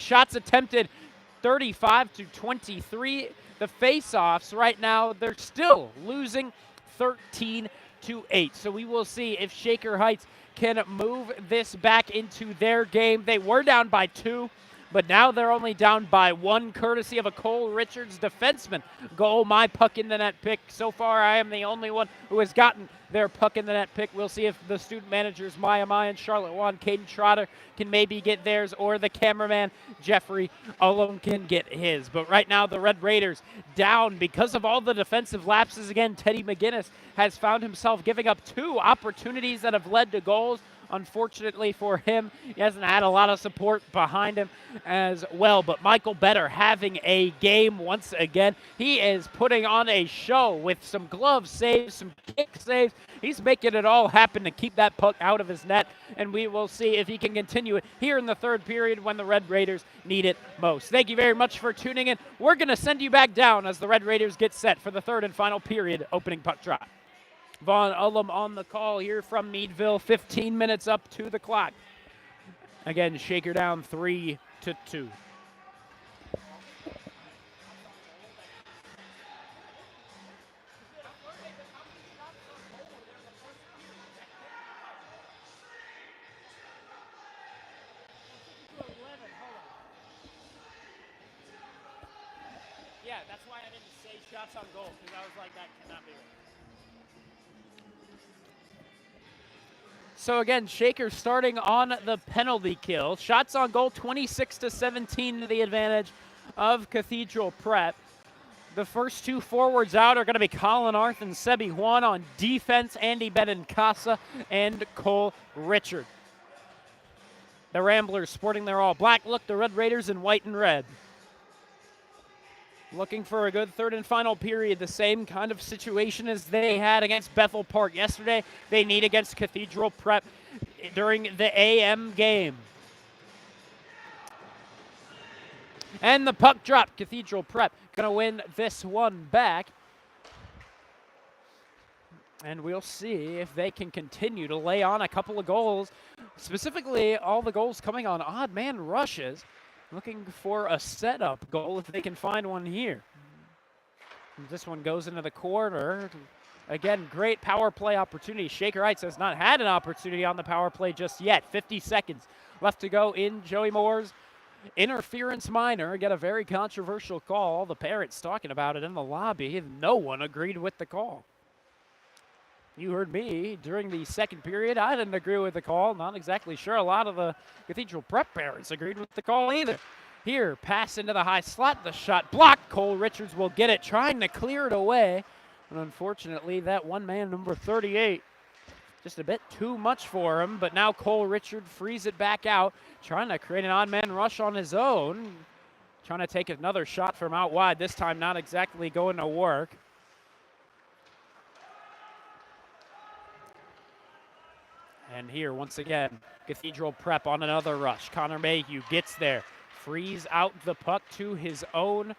shots attempted 35 to 23. The face-offs right now, they're still losing 13 to 8. So we will see if Shaker Heights can move this back into their game. They were down by 2, but now they're only down by 1, courtesy of a Cole Richards defenseman goal. My puck in the net pick. So far, I am the only one who has gotten their puck in the net pick. We'll see if the student managers Maya and Charlotte Wan, Caden Trotter can maybe get theirs, or the cameraman Jeffrey alone can get his. But right now, the Red Raiders down because of all the defensive lapses. Again, Teddy McGinnis has found himself giving up 2 opportunities that have led to goals. Unfortunately for him, he hasn't had a lot of support behind him as well. But Michael Better having a game once again. He is putting on a show with some glove saves, some kick saves. He's making it all happen to keep that puck out of his net, and we will see if he can continue it here in the third period when the Red Raiders need it most. Thank you very much for tuning in. We're going to send you back down as the Red Raiders get set for the third and final period opening puck drop. Vaughn Ullum on the call here from Meadville, 15 minutes up to the clock. Again, Shaker down 3-2. Yeah, that's why I didn't say shots on goal, because I was like, that cannot be right. So again, Shaker starting on the penalty kill. Shots on goal, 26-17 to the advantage of Cathedral Prep. The first 2 forwards out are going to be Colin Arth and Sebi Juan. On defense, Andy Benincasa and Cole Richard. The Ramblers sporting their all black look, the Red Raiders in white and red. Looking for a good third and final period, the same kind of situation as they had against Bethel Park yesterday. They need against Cathedral Prep during the AM game. And the puck drop. Cathedral Prep going to win this one back. And we'll see if they can continue to lay on a couple of goals. Specifically, all the goals coming on odd man rushes. Looking for a setup goal if they can find one here. This one goes into the corner. Again, great power play opportunity. Shaker Heights has not had an opportunity on the power play just yet. 50 seconds left to go in Joey Moore's interference minor. Get a very controversial call. The parents talking about it in the lobby. No one agreed with the call. You heard me during the second period. I didn't agree with the call. Not exactly sure a lot of the Cathedral Prep parents agreed with the call either. Here, pass into the high slot. The shot blocked. Cole Richards will get it, trying to clear it away. And unfortunately, that one man, number 38, just a bit too much for him. But now Cole Richard frees it back out, trying to create an odd man rush on his own. Trying to take another shot from out wide. This time not exactly going to work. And here, once again, Cathedral Prep on another rush. Connor Mayhew gets there, frees out the puck to his own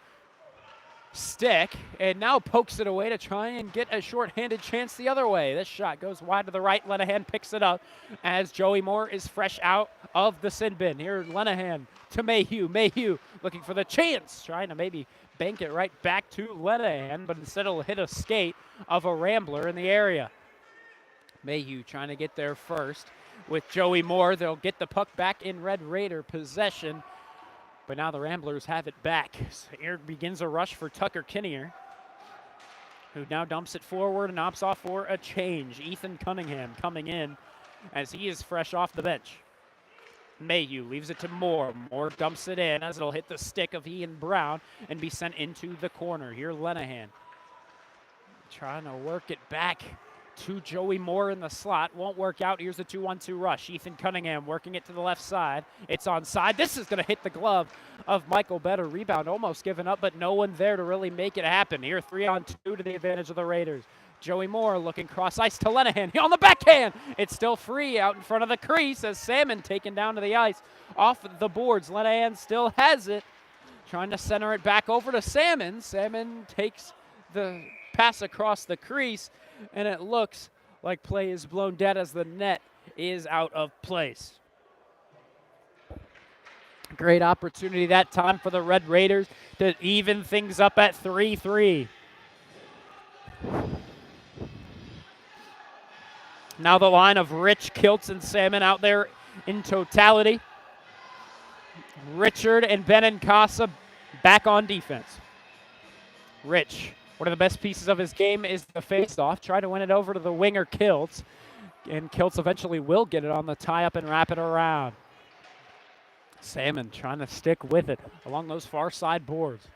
stick, and now pokes it away to try and get a shorthanded chance the other way. This shot goes wide to the right. Lenahan picks it up as Joey Moore is fresh out of the sin bin. Here, Lenahan to Mayhew. Mayhew looking for the chance, trying to maybe bank it right back to Lenahan, but instead it'll hit a skate of a Rambler in the area. Mayhew trying to get there first with Joey Moore. They'll get the puck back in Red Raider possession, but now the Ramblers have it back. So here begins a rush for Tucker Kinnear, who now dumps it forward and opts off for a change. Ethan Cunningham coming in as he is fresh off the bench. Mayhew leaves it to Moore. Moore dumps it in as it'll hit the stick of Ian Brown and be sent into the corner. Here, Lenahan trying to work it back to Joey Moore in the slot. Won't work out. Here's the 2-1-2 rush. Ethan Cunningham working it to the left side. It's onside. This is going to hit the glove of Michael Better. Rebound almost given up, but no one there to really make it happen. Here, 3-on-2 to the advantage of the Raiders. Joey Moore looking cross ice to Lenahan. On the backhand. It's still free out in front of the crease as Salmon taken down to the ice off the boards. Lenahan still has it. Trying to center it back over to Salmon. Salmon takes the pass across the crease, and it looks like play is blown dead as the net is out of place. Great opportunity that time for the Red Raiders to even things up at 3-3. Now the line of Rich, Kiltz, and Salmon out there in totality. Richard and Benincasa back on defense. Rich, one of the best pieces of his game is the face-off. Try to win it over to the winger, Kiltz. And Kiltz eventually will get it on the tie-up and wrap it around. Salmon trying to stick with it along those far side boards.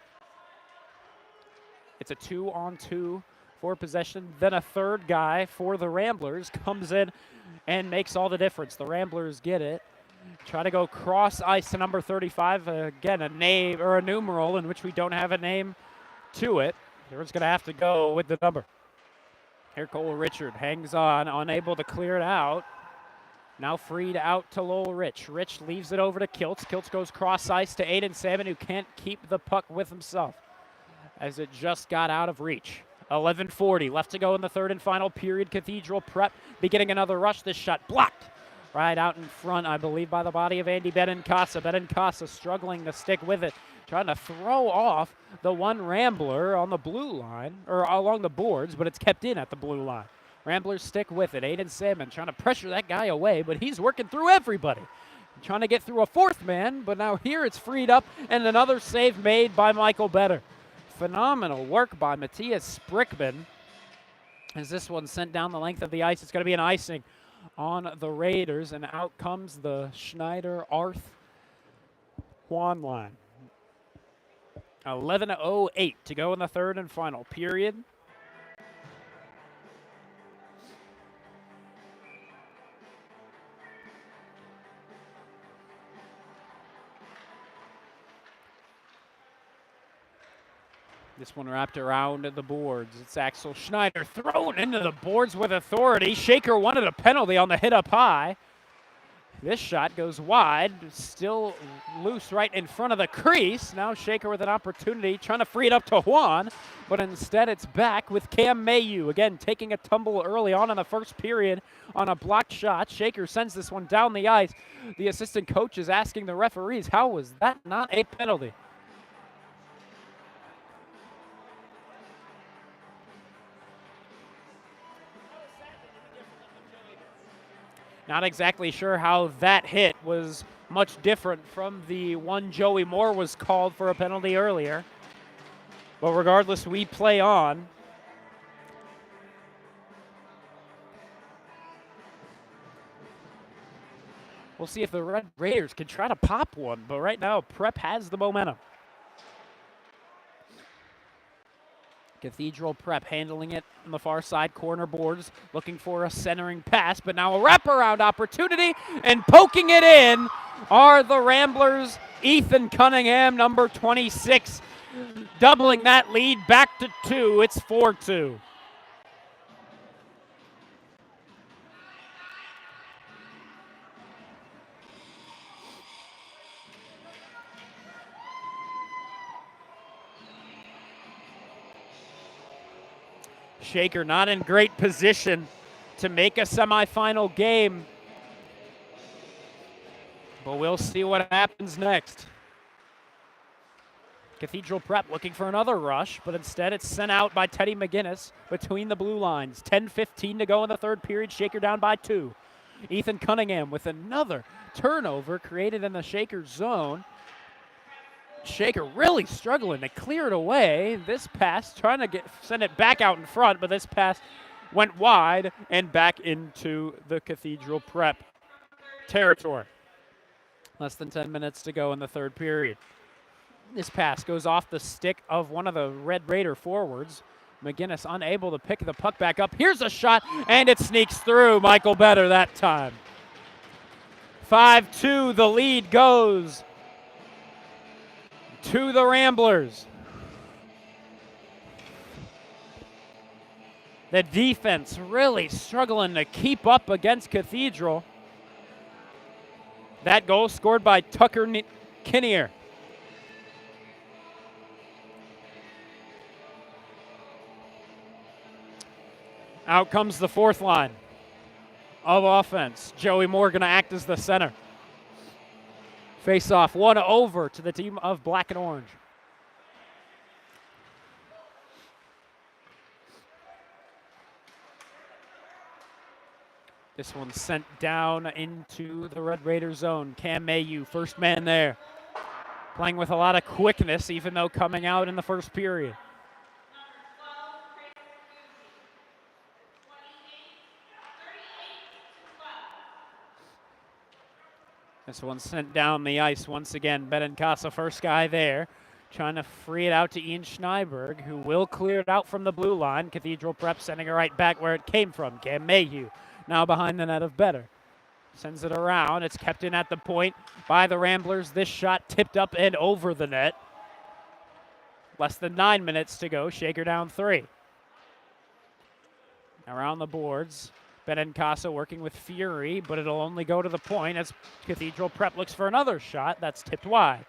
It's a 2-on-2 for possession. Then a third guy for the Ramblers comes in and makes all the difference. The Ramblers get it. Try to go cross ice to number 35. Again, a name or a numeral in which we don't have a name to it. Everyone's going to have to go with the number. Here Cole Richard hangs on, unable to clear it out. Now freed out to Lowell Rich. Rich leaves it over to Kiltz. Kiltz goes cross ice to Aiden Salmon, who can't keep the puck with himself as it just got out of reach. 11:40 left to go in the third and final period. Cathedral Prep beginning another rush. This shot blocked right out in front, I believe, by the body of Andy Benincasa. Benincasa struggling to stick with it, trying to throw off the one Rambler on the blue line, or along the boards, but it's kept in at the blue line. Ramblers stick with it. Aiden Salmon trying to pressure that guy away, but he's working through everybody. Trying to get through a fourth man, but now here it's freed up, and another save made by Michael Better. Phenomenal work by Matthias Sprickman as this one sent down the length of the ice. It's going to be an icing on the Raiders, and out comes the Schneider-Arth Juan line. 11:08 to go in the third and final period. This one wrapped around the boards. It's Axel Schneider thrown into the boards with authority. Shaker wanted a penalty on the hit up high. This shot goes wide, still loose right in front of the crease. Now Shaker with an opportunity, trying to free it up to Juan, but instead it's back with Cam Mayu. Again, taking a tumble early on in the first period on a blocked shot. Shaker sends this one down the ice. The assistant coach is asking the referees, how was that not a penalty? Not exactly sure how that hit was much different from the one Joey Moore was called for a penalty earlier. But regardless, we play on. We'll see if the Red Raiders can try to pop one, but right now Prep has the momentum. Cathedral Prep handling it on the far side corner boards, looking for a centering pass, but now a wraparound opportunity, and poking it in are the Ramblers. Ethan Cunningham, number 26, doubling that lead back to 2. It's 4-2. Shaker not in great position to make a semifinal game, but we'll see what happens next. Cathedral Prep looking for another rush, but instead it's sent out by Teddy McGinnis between the blue lines. 10:15 to go in the third period. Shaker down by 2. Ethan Cunningham with another turnover created in the Shaker zone. Shaker really struggling to clear it away. This pass trying to send it back out in front, but this pass went wide and back into the Cathedral Prep territory. Less than 10 minutes to go in the third period. This pass goes off the stick of one of the Red Raider forwards. McGinnis unable to pick the puck back up. Here's a shot, and it sneaks through. Michael Better that time. 5-2, the lead goes to the Ramblers. The defense really struggling to keep up against Cathedral. That goal scored by Tucker Kinnear. Out comes the fourth line of offense. Joey Moore going to act as the center. Face off, one over to the team of black and orange. This one sent down into the Red Raider zone. Cam Mayhew, first man there. Playing with a lot of quickness, even though coming out in the first period. This one sent down the ice once again. Benincasa, first guy there. Trying to free it out to Ian Schneiberg, who will clear it out from the blue line. Cathedral Prep sending it right back where it came from. Cam Mayhew now behind the net of Better. Sends it around. It's kept in at the point by the Ramblers. This shot tipped up and over the net. Less than 9 minutes to go. Shaker down 3. Around the boards. Benincasa working with Fury, but it'll only go to the point as Cathedral Prep looks for another shot. That's tipped wide.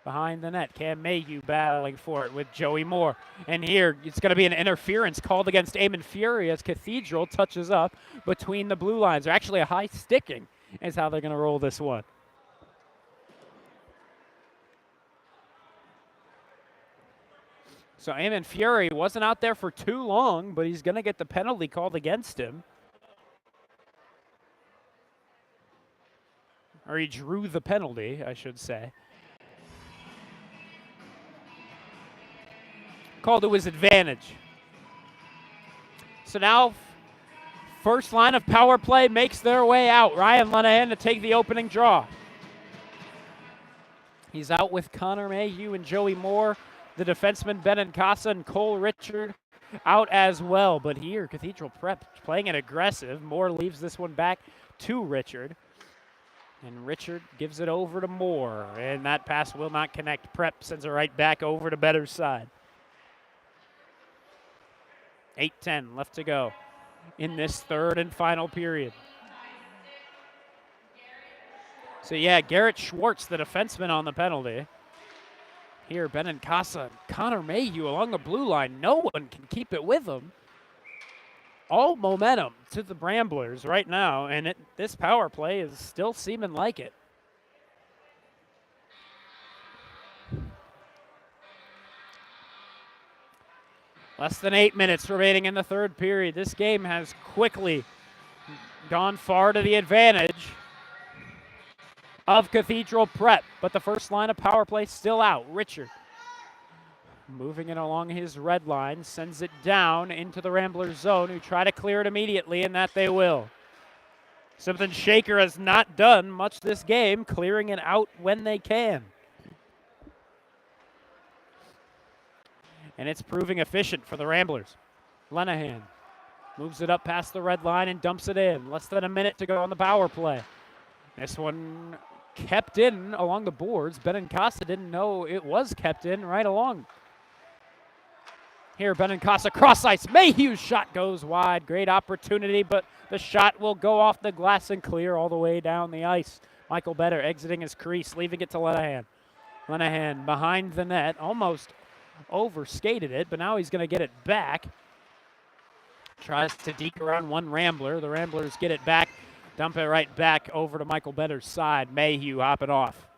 Behind the net, Cam Mayhew battling for it with Joey Moore. And here, it's going to be an interference called against Eamon Fury as Cathedral touches up between the blue lines. Or actually a high sticking is how they're going to roll this one. So Eamon Fury wasn't out there for too long, but he's going to get the penalty called against him. Or he drew the penalty, I should say. Called to his advantage. So now, first line of power play makes their way out. Ryan Lenahan to take the opening draw. He's out with Connor Mayhew and Joey Moore. The defenseman Benincasa and Cole Richard out as well. But here, Cathedral Prep playing it aggressive. Moore leaves this one back to Richard. And Richard gives it over to Moore. And that pass will not connect. Prep sends it right back over to Better's side. 8:10 left to go in this third and final period. So yeah, Garrett Schwartz, the defenseman on the penalty. Here, Benincasa, Connor Mayhew along the blue line. No one can keep it with them. All momentum to the Ramblers right now, and this power play is still seeming like it. Less than 8 minutes remaining in the third period. This game has quickly gone far to the advantage of Cathedral Prep, but the first line of power play still out. Richard moving it along his red line, sends it down into the Ramblers zone, who try to clear it immediately, and that they will. Something Shaker has not done much this game, clearing it out when they can. And it's proving efficient for the Ramblers. Lenahan moves it up past the red line and dumps it in. Less than a minute to go on the power play. This one kept in along the boards. Benincasa didn't know it was kept in right along. Here, Benincasa cross ice. Mayhew's shot goes wide. Great opportunity, but the shot will go off the glass and clear all the way down the ice. Michael Better exiting his crease, leaving it to Lenahan. Lenahan behind the net, almost overskated it, but now he's going to get it back. Tries to deke around one Rambler. The Ramblers get it back, dump it right back over to Michael Better's side. Mayhew hopping off.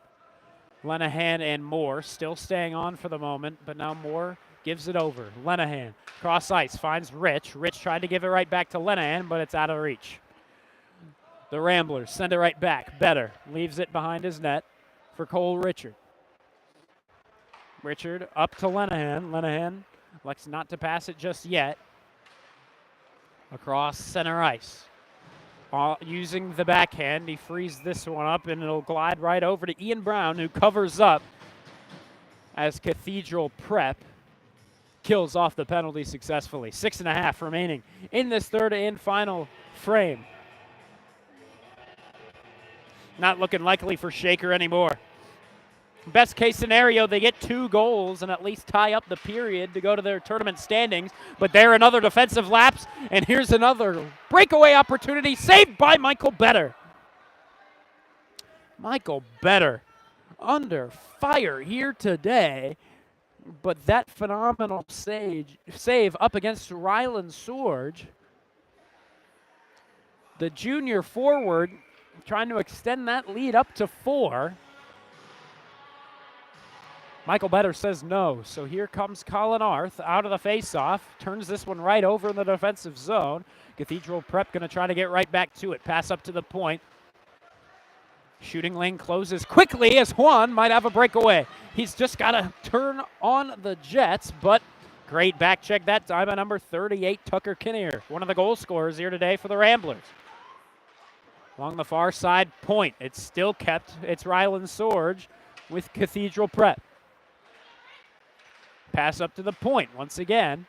Lenahan and Moore still staying on for the moment, but now Moore gives it over. Lenahan, cross ice, finds Rich. Rich tried to give it right back to Lenahan, but it's out of reach. The Ramblers send it right back. Better leaves it behind his net for Cole Richard. Richard up to Lenahan. Lenahan elects not to pass it just yet. Across center ice. Using the backhand, he frees this one up, and it'll glide right over to Ian Brown, who covers up as Cathedral Prep kills off the penalty successfully. 6.5 remaining in this third and final frame. Not looking likely for Shaker anymore. Best case scenario, they get 2 goals and at least tie up the period to go to their tournament standings. But there another defensive lapse, and here's another breakaway opportunity saved by Michael Better. Michael Better under fire here today, but that phenomenal save up against Rylan Sorge. The junior forward trying to extend that lead up to 4. Michael Better says no, so here comes Colin Arth out of the faceoff, turns this one right over in the defensive zone. Cathedral Prep going to try to get right back to it. Pass up to the point. Shooting lane closes quickly as Juan might have a breakaway. He's just got to turn on the Jets, but great back check that time by number 38, Tucker Kinnear, one of the goal scorers here today for the Ramblers. Along the far side point, it's still kept. It's Rylan Sorge with Cathedral Prep. Pass up to the point once again.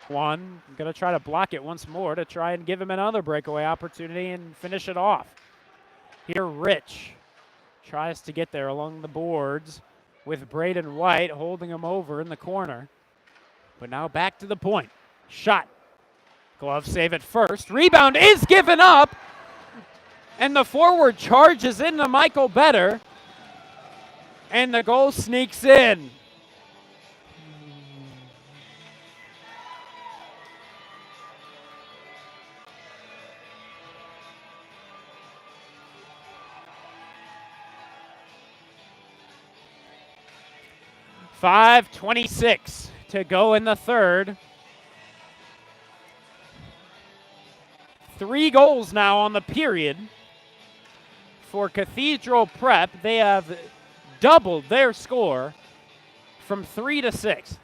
Juan going to try to block it once more to try and give him another breakaway opportunity and finish it off. Here Rich tries to get there along the boards with Braden White holding him over in the corner. But now back to the point. Shot. Glove save at first. Rebound is given up. And the forward charges into Michael Better. And the goal sneaks in. .5:26 to go in the third. 3 goals now on the period for Cathedral Prep. They have doubled their score from 3 to 6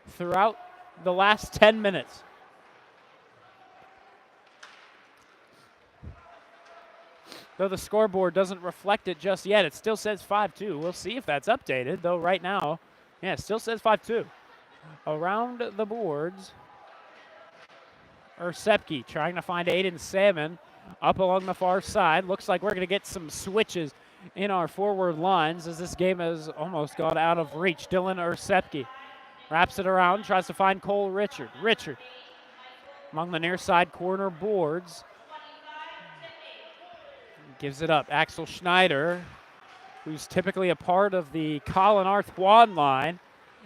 throughout the last 10 minutes. Though the scoreboard doesn't reflect it just yet, it still says 5-2. We'll see if that's updated, though right now, yeah, it still says 5-2. Around the boards, Ursepke trying to find Aiden Salmon up along the far side. Looks like we're going to get some switches in our forward lines as this game has almost gone out of reach. Dylan Ursepke wraps it around, tries to find Cole Richard. Richard among the near side corner boards. Gives it up. Axel Schneider, who's typically a part of the Colin Arth Juan line,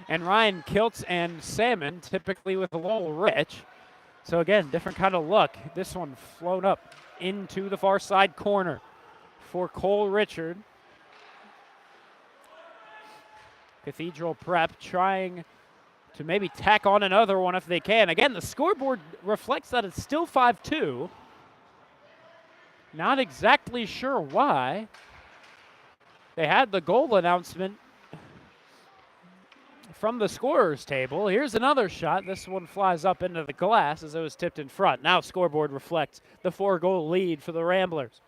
and Ryan Kiltz and Salmon, typically with Lowell Rich. So again, different kind of look. This one flown up into the far side corner for Cole Richard. Cathedral Prep trying to maybe tack on another one if they can. Again, the scoreboard reflects that it's still 5-2. Not exactly sure why. They had the goal announcement from the scorer's table. Here's another shot. This one flies up into the glass as it was tipped in front. Now scoreboard reflects the 4-goal lead for the Ramblers.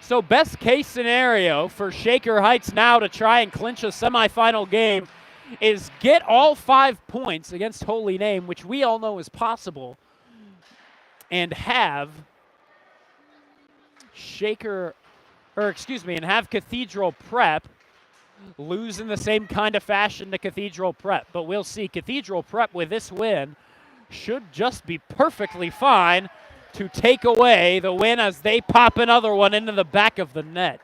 So best case scenario for Shaker Heights now to try and clinch a semifinal game is get all 5 points against Holy Name, which we all know is possible, and have Cathedral Prep lose in the same kind of fashion to Cathedral Prep. But we'll see. Cathedral Prep with this win should just be perfectly fine to take away the win as they pop another one into the back of the net.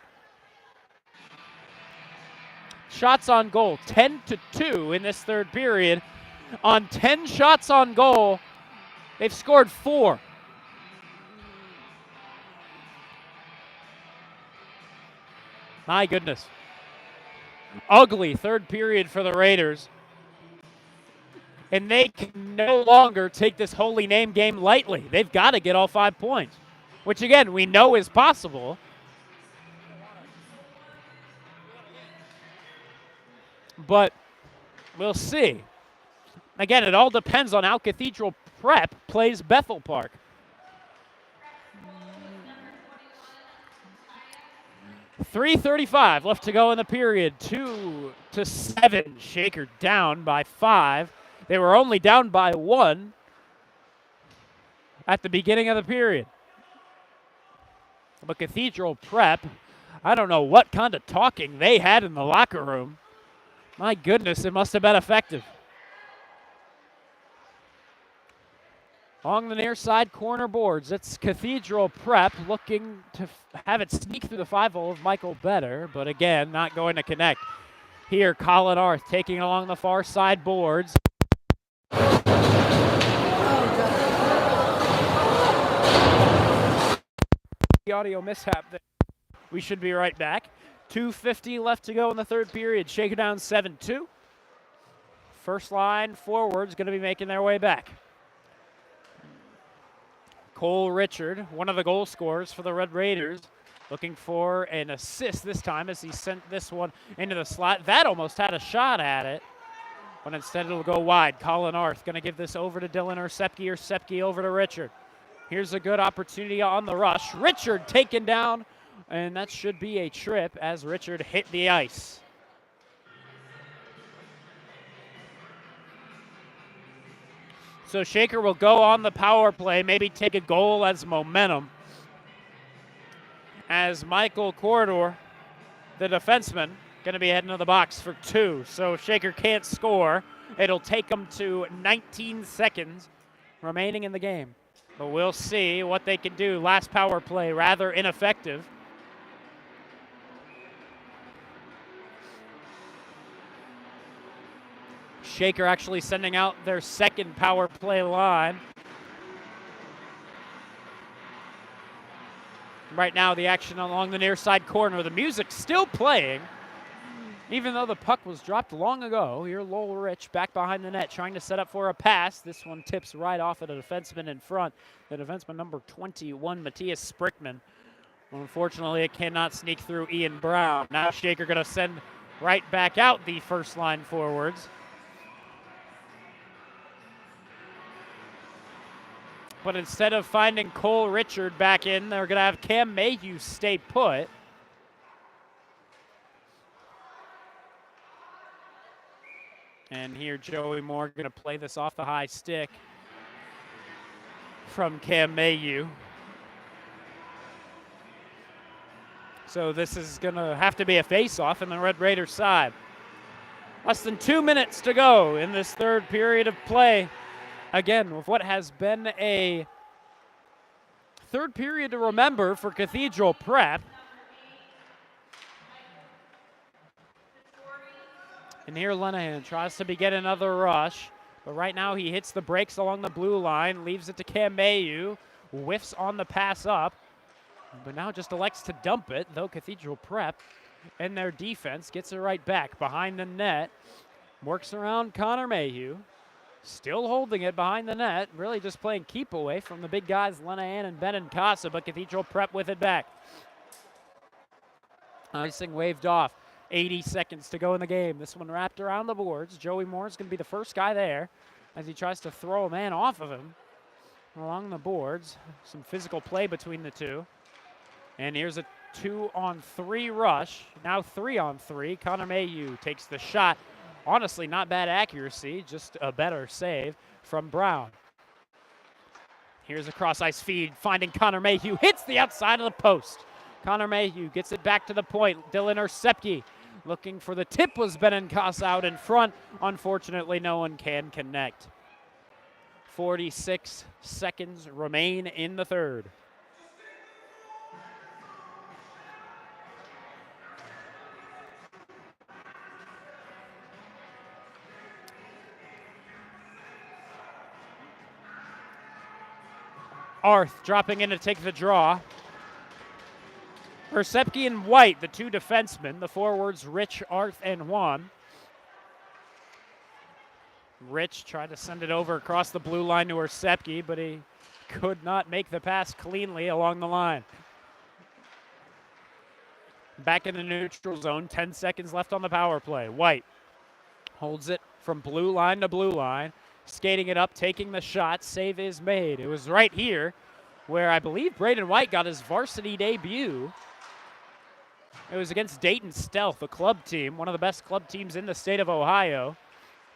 Shots on goal, 10-2 in this third period. On 10 shots on goal, they've scored 4. My goodness. Ugly third period for the Raiders. And they can no longer take this Holy Name game lightly. They've got to get all 5 points, which, again, we know is possible. But we'll see. Again, it all depends on how Cathedral Prep plays Bethel Park. .335 left to go in the period. 2-7. Shaker down by 5. They were only down by 1 at the beginning of the period. But Cathedral Prep, I don't know what kind of talking they had in the locker room. My goodness, it must have been effective. Along the near side corner boards, it's Cathedral Prep looking to have it sneak through the 5-hole of Michael Better, but again, not going to connect. Here, Colin Arth taking it along the far side boards. The audio mishap there. We should be right back. 2:50 left to go in the third period. Shaker down 7-2. First line forwards going to be making their way back. Cole Richard, one of the goal scorers for the Red Raiders, looking for an assist this time as he sent this one into the slot. That almost had a shot at it, but instead it'll go wide. Colin Arth going to give this over to Dylan Orsepke over to Richard. Here's a good opportunity on the rush. Richard taken down, and that should be a trip as Richard hit the ice. So Shaker will go on the power play, maybe take a goal as momentum. As Michael Corridor, the defenseman, going to be heading to the box for 2. So if Shaker can't score, it'll take them to 19 seconds remaining in the game. But we'll see what they can do. Last power play, rather ineffective. Shaker actually sending out their second power play line. Right now, the action along the near side corner. The music's still playing, even though the puck was dropped long ago. Here, Lowell Rich back behind the net, trying to set up for a pass. This one tips right off of the defenseman in front. The defenseman number 21, Matthias Sprickman. Unfortunately, it cannot sneak through Ian Brown. Now Shaker going to send right back out the first line forwards. But instead of finding Cole Richard back in, they're going to have Cam Mayhew stay put. And here Joey Moore going to play this off the high stick from Cam Mayhew. So this is going to have to be a face-off in the Red Raiders side. Less than 2 minutes to go in this third period of play. Again, with what has been a third period to remember for Cathedral Prep. And here Lenahan tries to get another rush, but right now he hits the brakes along the blue line, leaves it to Cam Mayhew, whiffs on the pass up, but now just elects to dump it, though Cathedral Prep and their defense gets it right back behind the net, works around Connor Mayhew. Still holding it behind the net, really just playing keep away from the big guys, Lenahan and Benincasa, but Cathedral Prep with it back. Icing waved off. 80 seconds to go in the game. This one wrapped around the boards. Joey Moore's going to be the first guy there as he tries to throw a man off of him along the boards. Some physical play between the two. And here's a 2-on-3 rush. Now 3-on-3. Connor Mayhew takes the shot. Honestly, not bad accuracy, just a better save from Brown. Here's a cross-ice feed, finding Connor Mayhew, hits the outside of the post. Connor Mayhew gets it back to the point. Dylan Orsepke looking for the tip, was Benincasa out in front. Unfortunately, no one can connect. 46 seconds remain in the third. Arth dropping in to take the draw. Orsepke and White, the two defensemen. The forwards, Rich, Arth, and Juan. Rich tried to send it over across the blue line to Orsepke, but he could not make the pass cleanly along the line. Back in the neutral zone, 10 seconds left on the power play. White holds it from blue line to blue line. Skating it up, taking the shot, save is made. It was right here where I believe Braden White got his varsity debut. It was against Dayton Stealth, a club team, one of the best club teams in the state of Ohio.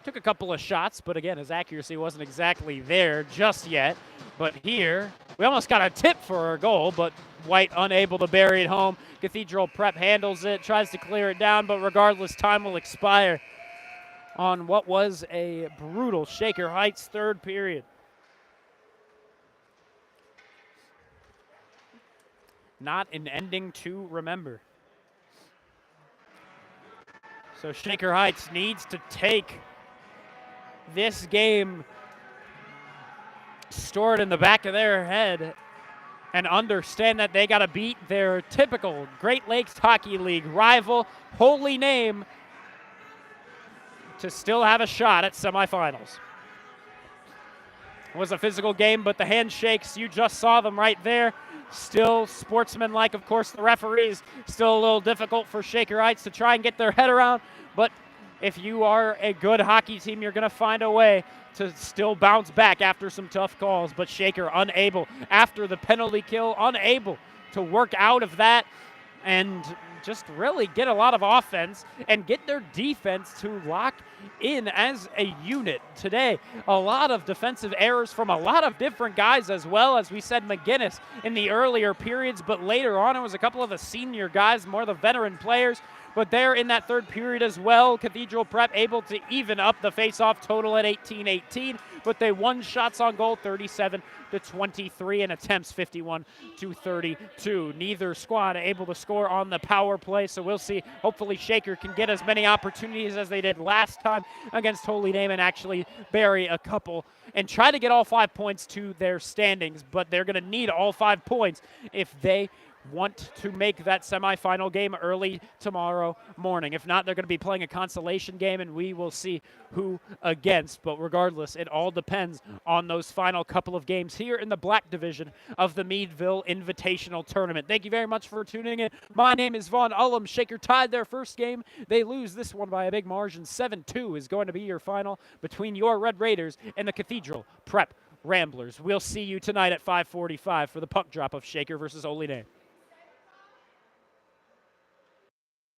Took a couple of shots, but again, his accuracy wasn't exactly there just yet. But here, we almost got a tip for a goal, but White unable to bury it home. Cathedral Prep handles it, tries to clear it down, but regardless, time will expire on what was a brutal Shaker Heights third period. Not an ending to remember. So Shaker Heights needs to take this game, store it in the back of their head, and understand that they got to beat their typical Great Lakes Hockey League rival, Holy Name, to still have a shot at semifinals. It was a physical game, but the handshakes, you just saw them right there. Still sportsmanlike. Of course, the referees, still a little difficult for Shaker Heights to try and get their head around, but if you are a good hockey team, you're going to find a way to still bounce back after some tough calls. But Shaker unable, after the penalty kill, unable to work out of that and just really get a lot of offense and get their defense to lock in as a unit today. A lot of defensive errors from a lot of different guys as well. As we said, McGinnis in the earlier periods, but later on it was a couple of the senior guys, more the veteran players. But there in that third period as well, Cathedral Prep able to even up the face-off total at 18-18, but they won shots on goal 37-23 and attempts 51-32. Neither squad able to score on the power play, so we'll see. Hopefully Shaker can get as many opportunities as they did last time against Holy Name and actually bury a couple and try to get all 5 points to their standings, but they're going to need all 5 points if they want to make that semifinal game early tomorrow morning. If not, they're going to be playing a consolation game, and we will see who against. But regardless, it all depends on those final couple of games here in the Black Division of the Meadville Invitational Tournament. Thank you very much for tuning in. My name is Vaughn Ullum. Shaker tied their first game. They lose this one by a big margin. 7-2 is going to be your final between your Red Raiders and the Cathedral Prep Ramblers. We'll see you tonight at 5:45 for the puck drop of Shaker versus Holy Name.